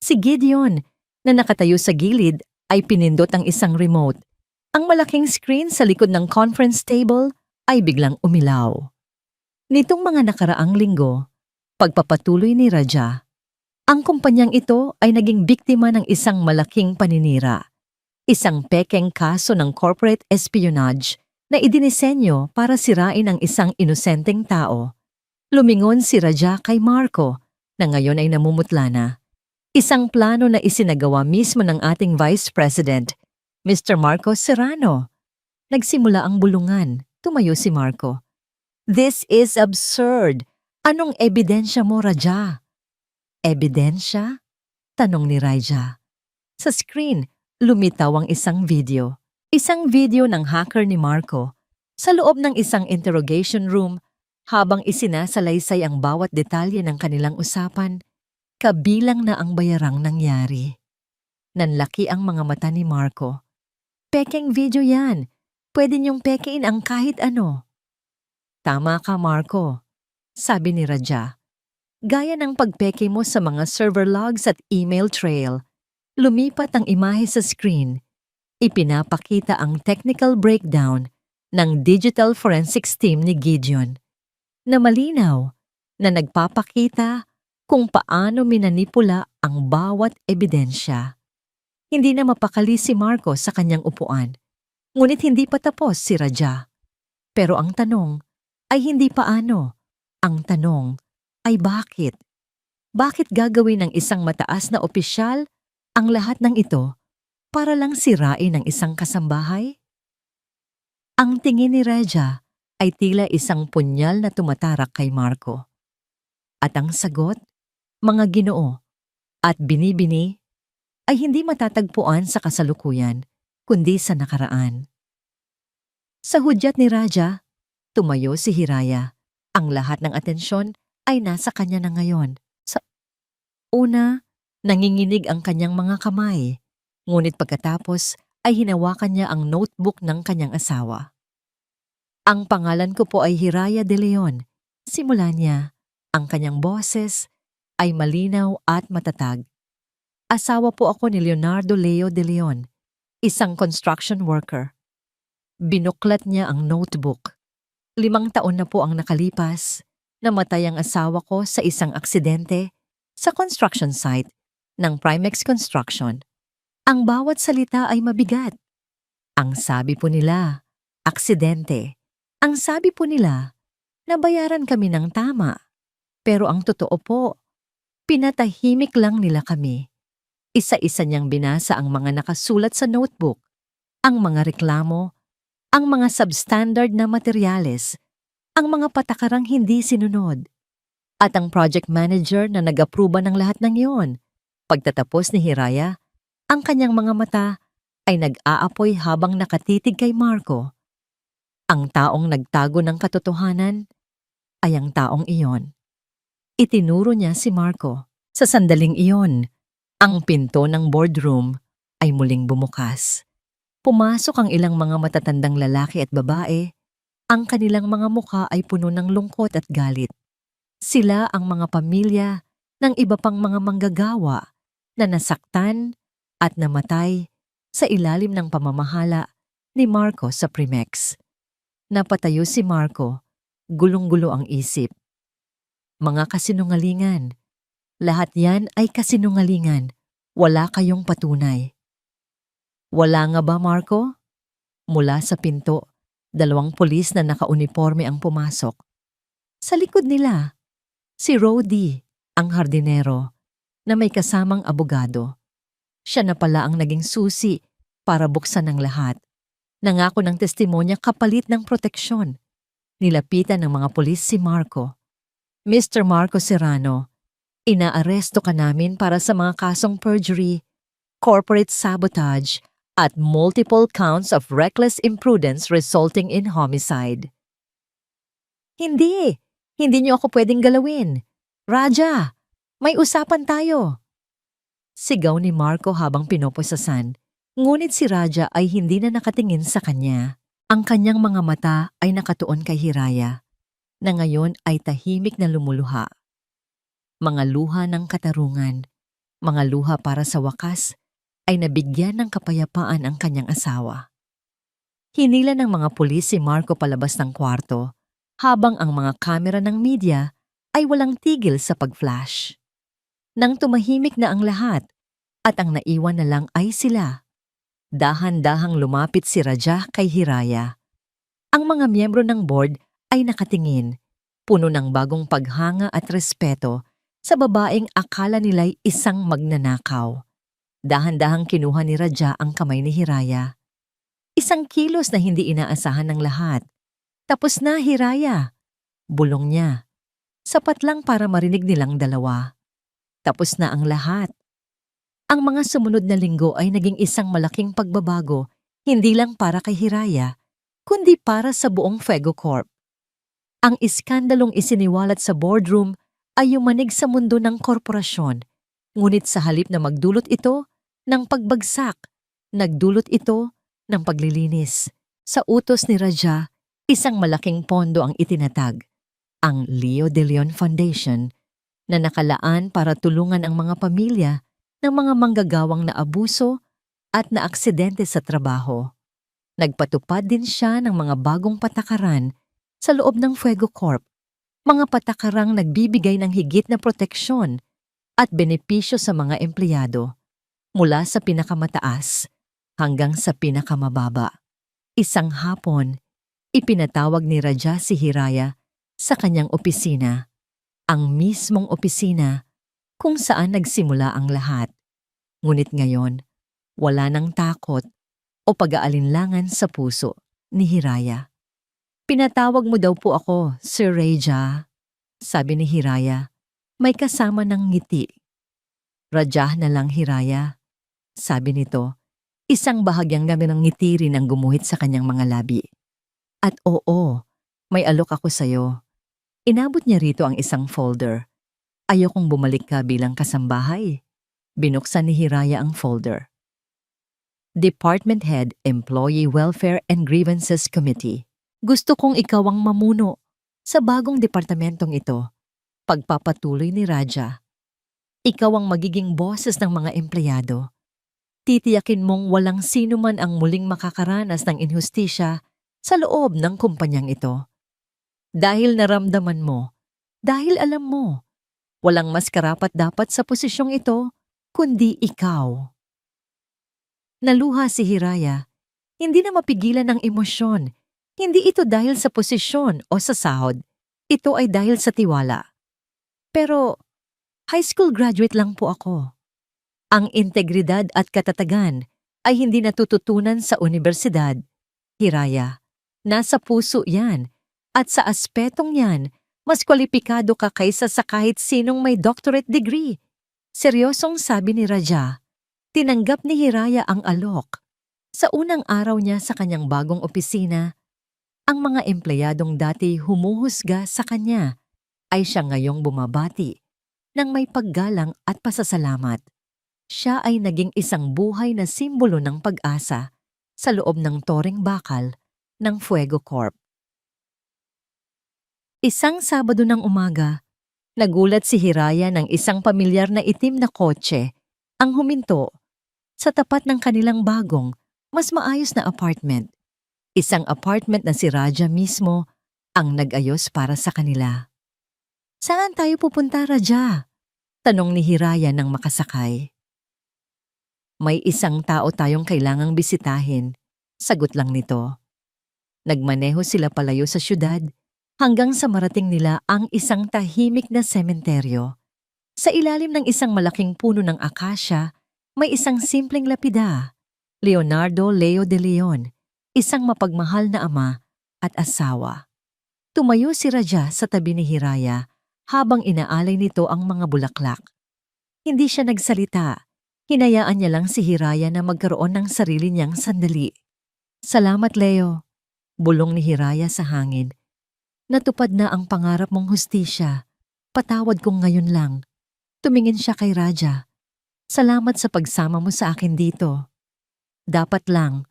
Si Gideon, na nakatayo sa gilid, ay pinindot ang isang remote. Ang malaking screen sa likod ng conference table ay biglang umilaw. Nitong mga nakaraang linggo, pagpapatuloy ni Raja, ang kumpanyang ito ay naging biktima ng isang malaking paninira. Isang pekeng kaso ng corporate espionage na idinisenyo para sirain ang isang inosenteng tao. Lumingon si Raja kay Marco na ngayon ay namumutla na. Isang plano na isinagawa mismo ng ating Vice President, Mr. Marco Serrano. Nagsimula ang bulungan. Tumayo si Marco. This is absurd. Anong ebidensya mo, Raja? Ebidensya? Tanong ni Raja. Sa screen, lumitaw ang isang video. Isang video ng hacker ni Marco sa loob ng isang interrogation room habang isinasalaysay ang bawat detalye ng kanilang usapan, kabilang na ang bayarang nangyari. Nanlaki ang mga mata ni Marco. Pekeng video yan. Pwede niyong pekein ang kahit ano. Tama ka, Marco, sabi ni Raja. Gaya ng pagpeke mo sa mga server logs at email trail, lumipat ang imahe sa screen. Ipinapakita ang technical breakdown ng digital forensics team ni Gideon na malinaw na nagpapakita kung paano minanipula ang bawat ebidensya. Hindi na mapakali si Marco sa kanyang upuan. Ngunit hindi pa tapos si Raja. Pero ang tanong ay hindi paano. Ang tanong ay bakit? Bakit gagawin ng isang mataas na opisyal ang lahat ng ito para lang sirain ang isang kasambahay? Ang tingin ni Raja ay tila isang punyal na tumatarak kay Marco. At ang sagot, mga Ginoo, at binibini ay hindi matatagpuan sa kasalukuyan, kundi sa nakaraan. Sa hudyat ni Raja, tumayo si Hiraya. Ang lahat ng atensyon ay nasa kanya na ngayon. Sa una, nanginginig ang kanyang mga kamay, ngunit pagkatapos ay hinawakan niya ang notebook ng kanyang asawa. Ang pangalan ko po ay Hiraya de Leon. Simula niya, ang kanyang boses ay malinaw at matatag. Asawa po ako ni Leonardo Leo de Leon, isang construction worker. Binuklat niya ang notebook. 5 taon na po ang nakalipas, namatay ang asawa ko sa isang aksidente sa construction site ng Primex Construction. Ang bawat salita ay mabigat. Ang sabi po nila, aksidente. Ang sabi po nila, nabayaran kami ng tama. Pero ang totoo po, pinatahimik lang nila kami. Isa-isa niyang binasa ang mga nakasulat sa notebook, ang mga reklamo, ang mga substandard na materyales, ang mga patakarang hindi sinunod, at ang project manager na nag-aproba ng lahat ng iyon. Pagtatapos ni Hiraya, ang kanyang mga mata ay nag-aapoy habang nakatitig kay Marco. Ang taong nagtago ng katotohanan ay ang taong iyon. Itinuro niya si Marco. Sa sandaling iyon, ang pinto ng boardroom ay muling bumukas. Pumasok ang ilang mga matatandang lalaki at babae. Ang kanilang mga mukha ay puno ng lungkot at galit. Sila ang mga pamilya ng iba pang mga manggagawa na nasaktan at namatay sa ilalim ng pamamahala ni Marco sa Primex. Napatayo si Marco, gulong-gulo ang isip. Mga kasinungalingan. Lahat yan ay kasinungalingan. Wala kayong patunay. Wala nga ba, Marco? Mula sa pinto, 2 pulis na nakauniforme ang pumasok. Sa likod nila, si Rody, ang hardinero, na may kasamang abogado. Siya na pala ang naging susi para buksan ang lahat. Nangako ng testimonya kapalit ng proteksyon. Nilapitan ng mga pulis si Marco. Mr. Marco Serrano, inaaresto ka namin para sa mga kasong perjury, corporate sabotage, at multiple counts of reckless imprudence resulting in homicide. Hindi! Hindi niyo ako pwedeng galawin. Raja, may usapan tayo. Sigaw ni Marco habang pinoposasan, ngunit si Raja ay hindi na nakatingin sa kanya. Ang kanyang mga mata ay nakatuon kay Hiraya, na ngayon ay tahimik na lumuluha. Mga luha ng katarungan, mga luha para sa wakas, ay nabigyan ng kapayapaan ang kanyang asawa. Hinila ng mga pulis si Marco palabas ng kwarto, habang ang mga kamera ng media ay walang tigil sa pag-flash. Nang tumahimik na ang lahat, at ang naiwan na lang ay sila, dahan-dahang lumapit si Raja kay Hiraya. Ang mga miyembro ng board ay nakatingin, puno ng bagong paghanga at respeto sa babaeng akala nila'y isang magnanakaw. Dahan-dahang kinuha ni Raja ang kamay ni Hiraya. Isang kilos na hindi inaasahan ng lahat. Tapos na, Hiraya. Bulong niya. Sapat lang para marinig nilang dalawa. Tapos na ang lahat. Ang mga sumunod na linggo ay naging isang malaking pagbabago, hindi lang para kay Hiraya, kundi para sa buong Fuego Corp. Ang iskandalong isiniwalat sa boardroom ay yumanig sa mundo ng korporasyon, ngunit sa halip na magdulot ito ng pagbagsak, nagdulot ito ng paglilinis. Sa utos ni Raja, isang malaking pondo ang itinatag, ang Leo de Leon Foundation, na nakalaan para tulungan ang mga pamilya ng mga manggagawang na abuso at na aksidente sa trabaho. Nagpatupad din siya ng mga bagong patakaran sa loob ng Fuego Corp, mga patakarang nagbibigay ng higit na proteksyon at benepisyo sa mga empleyado, mula sa pinakamataas hanggang sa pinakamababa. Isang hapon, ipinatawag ni Raja si Hiraya sa kanyang opisina, ang mismong opisina kung saan nagsimula ang lahat. Ngunit ngayon, wala nang takot o pag-aalinlangan sa puso ni Hiraya. Pinatawag mo daw po ako, Sir Raja, sabi ni Hiraya, may kasama ng ngiti. Raja na lang, Hiraya, sabi nito, isang bahagyang namin ng ngiti rin ang gumuhit sa kanyang mga labi. At oo, may alok ako sa'yo. Inabot niya rito ang isang folder. Ayokong bumalik ka bilang kasambahay. Binuksan ni Hiraya ang folder. Department Head, Employee Welfare and Grievances Committee. Gusto kong ikaw ang mamuno sa bagong departamentong ito. Pagpapatuloy ni Raja. Ikaw ang magiging boses ng mga empleyado. Titiyakin mong walang sino man ang muling makakaranas ng inhustisya sa loob ng kumpanyang ito. Dahil naramdaman mo, dahil alam mo, walang mas karapat-dapat sa posisyong ito, kundi ikaw. Naluha si Hiraya, hindi na mapigilan ng emosyon. Hindi ito dahil sa posisyon o sa sahod. Ito ay dahil sa tiwala. Pero, high school graduate lang po ako. Ang integridad at katatagan ay hindi natututunan sa universidad. Hiraya, nasa puso yan. At sa aspetong yan, mas kwalipikado ka kaysa sa kahit sinong may doctorate degree. Seryosong sabi ni Raja. Tinanggap ni Hiraya ang alok. Sa unang araw niya sa kanyang bagong opisina, ang mga empleyadong dati humuhusga sa kanya ay siya ngayong bumabati ng may paggalang at pasasalamat. Siya ay naging isang buhay na simbolo ng pag-asa sa loob ng toring bakal ng Fuego Corp. Isang Sabado ng umaga, nagulat si Hiraya ng isang pamilyar na itim na kotse ang huminto sa tapat ng kanilang bagong, mas maayos na apartment. Isang apartment na si Raja mismo ang nag-ayos para sa kanila. Saan tayo pupunta, Raja? Tanong ni Hiraya nang makasakay. May isang tao tayong kailangang bisitahin, sagot lang nito. Nagmaneho sila palayo sa syudad, hanggang sa marating nila ang isang tahimik na sementeryo. Sa ilalim ng isang malaking puno ng akasya, may isang simpleng lapida. Leonardo Leo de Leon, isang mapagmahal na ama at asawa. Tumayo si Raja sa tabi ni Hiraya habang inaalay nito ang mga bulaklak. Hindi siya nagsalita. Hinayaan niya lang si Hiraya na magkaroon ng sarili niyang sandali. Salamat, Leo. Bulong ni Hiraya sa hangin. Natupad na ang pangarap mong hustisya. Patawad kong ngayon lang. Tumingin siya kay Raja. Salamat sa pagsama mo sa akin dito. Dapat lang,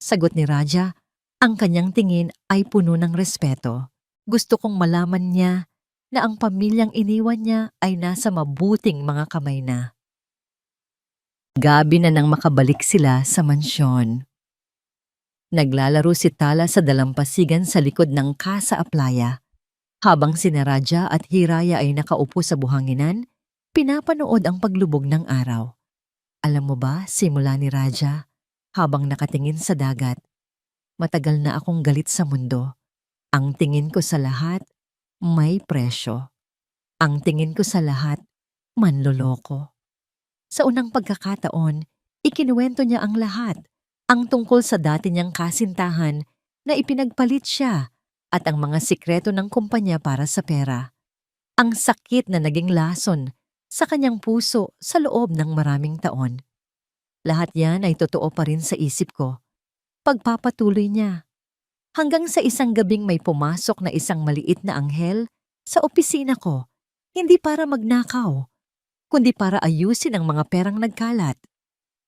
sagot ni Raja, ang kanyang tingin ay puno ng respeto. Gusto kong malaman niya na ang pamilyang iniwan niya ay nasa mabuting mga kamay na. Gabi na nang makabalik sila sa mansyon. Naglalaro si Tala sa dalampasigan sa likod ng Casa Aplaya. Habang sina Raja at Hiraya ay nakaupo sa buhanginan, pinapanood ang paglubog ng araw. Alam mo ba, simula ni Raja, habang nakatingin sa dagat, matagal na akong galit sa mundo. Ang tingin ko sa lahat, may presyo. Ang tingin ko sa lahat, manloloko. Sa unang pagkakataon, ikinuwento niya ang lahat, ang tungkol sa dati niyang kasintahan na ipinagpalit siya at ang mga sikreto ng kumpanya para sa pera. Ang sakit na naging lason sa kanyang puso sa loob ng maraming taon. Lahat yan ay totoo pa rin sa isip ko. Pagpapatuloy niya. Hanggang sa isang gabing may pumasok na isang maliit na anghel sa opisina ko, hindi para magnakaw, kundi para ayusin ang mga perang nagkalat.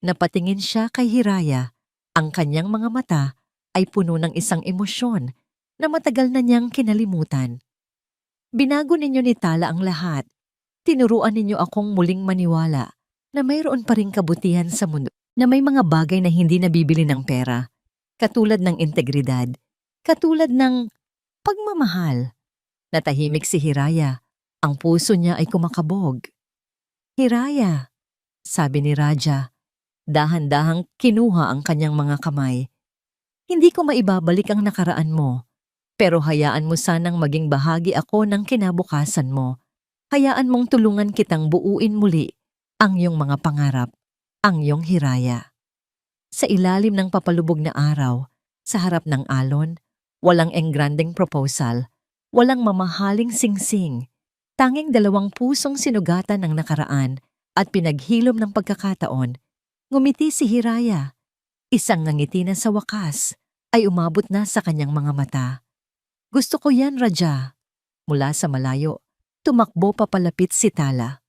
Napatingin siya kay Hiraya. Ang kanyang mga mata ay puno ng isang emosyon na matagal na niyang kinalimutan. Binago ninyo ni Tala ang lahat. Tinuruan ninyo akong muling maniwala na mayroon pa ring kabutihan sa mundo, na may mga bagay na hindi nabibili ng pera, katulad ng integridad, katulad ng pagmamahal. Natahimik si Hiraya. Ang puso niya ay kumakabog. Hiraya, sabi ni Raja. Dahan-dahang kinuha ang kanyang mga kamay. Hindi ko maibabalik ang nakaraan mo, pero hayaan mo sanang maging bahagi ako ng kinabukasan mo. Hayaan mong tulungan kitang buuin muli ang iyong mga pangarap, ang iyong Hiraya. Sa ilalim ng papalubog na araw, sa harap ng alon, walang engrandeng proposal, walang mamahaling singsing, tanging dalawang pusong sinugatan ng nakaraan at pinaghilom ng pagkakataon. Ngumiti si Hiraya. Isang ngangiti na sa wakas ay umabot na sa kanyang mga mata. Gusto ko yan, Raja. Mula sa malayo, tumakbo papalapit si Tala.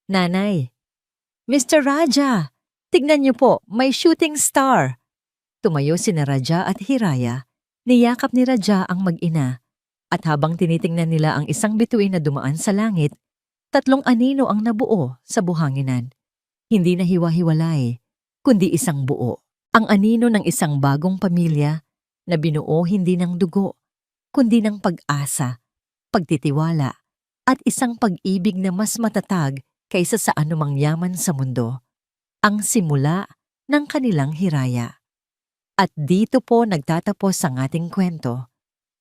Nanay, Mr. Raja, tignan niyo po, may shooting star. Tumayo sina Raja at Hiraya. Niyakap ni Raja ang mag-ina. At habang tinitingnan nila ang isang bituin na dumaan sa langit, 3 anino ang nabuo sa buhanginan. Hindi na hiwa-hiwalay, kundi isang buo. Ang anino ng isang bagong pamilya na binuo hindi ng dugo, kundi ng pag-asa, pagtitiwala, at isang pag-ibig na mas matatag kaysa sa anumang yaman sa mundo. Ang simula ng kanilang Hiraya. At dito po nagtatapos ang ating kwento.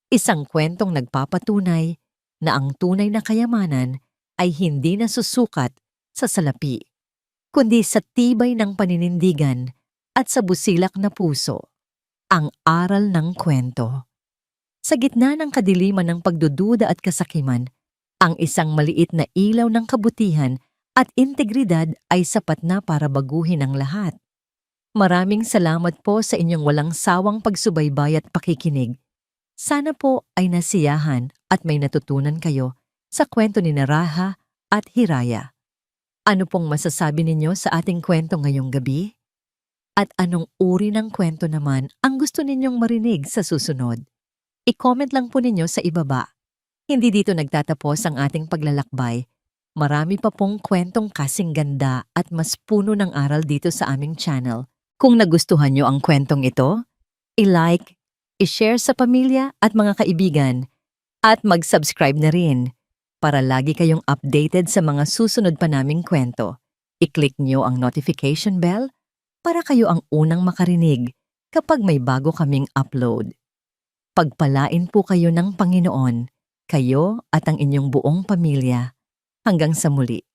Isang kwentong nagpapatunay na ang tunay na kayamanan ay hindi nasusukat sa salapi, kundi sa tibay ng paninindigan at sa busilak na puso. Ang aral ng kwento. Sa gitna ng kadiliman ng pagdududa at kasakiman, ang isang maliit na ilaw ng kabutihan at integridad ay sapat na para baguhin ang lahat. Maraming salamat po sa inyong walang sawang pagsubaybay at pakikinig. Sana po ay nasiyahan at may natutunan kayo sa kwento ni Raja at Hiraya. Ano pong masasabi ninyo sa ating kwento ngayong gabi? At anong uri ng kwento naman ang gusto ninyong marinig sa susunod? I-comment lang po ninyo sa ibaba. Hindi dito nagtatapos ang ating paglalakbay. Marami pa pong kwentong kasing ganda at mas puno ng aral dito sa aming channel. Kung nagustuhan nyo ang kwentong ito, i-like, i-share sa pamilya at mga kaibigan, at mag-subscribe na rin para lagi kayong updated sa mga susunod pa naming kwento. I-click nyo ang notification bell para kayo ang unang makarinig kapag may bago kaming upload. Pagpalain po kayo ng Panginoon, kayo at ang inyong buong pamilya. Hanggang sa muli.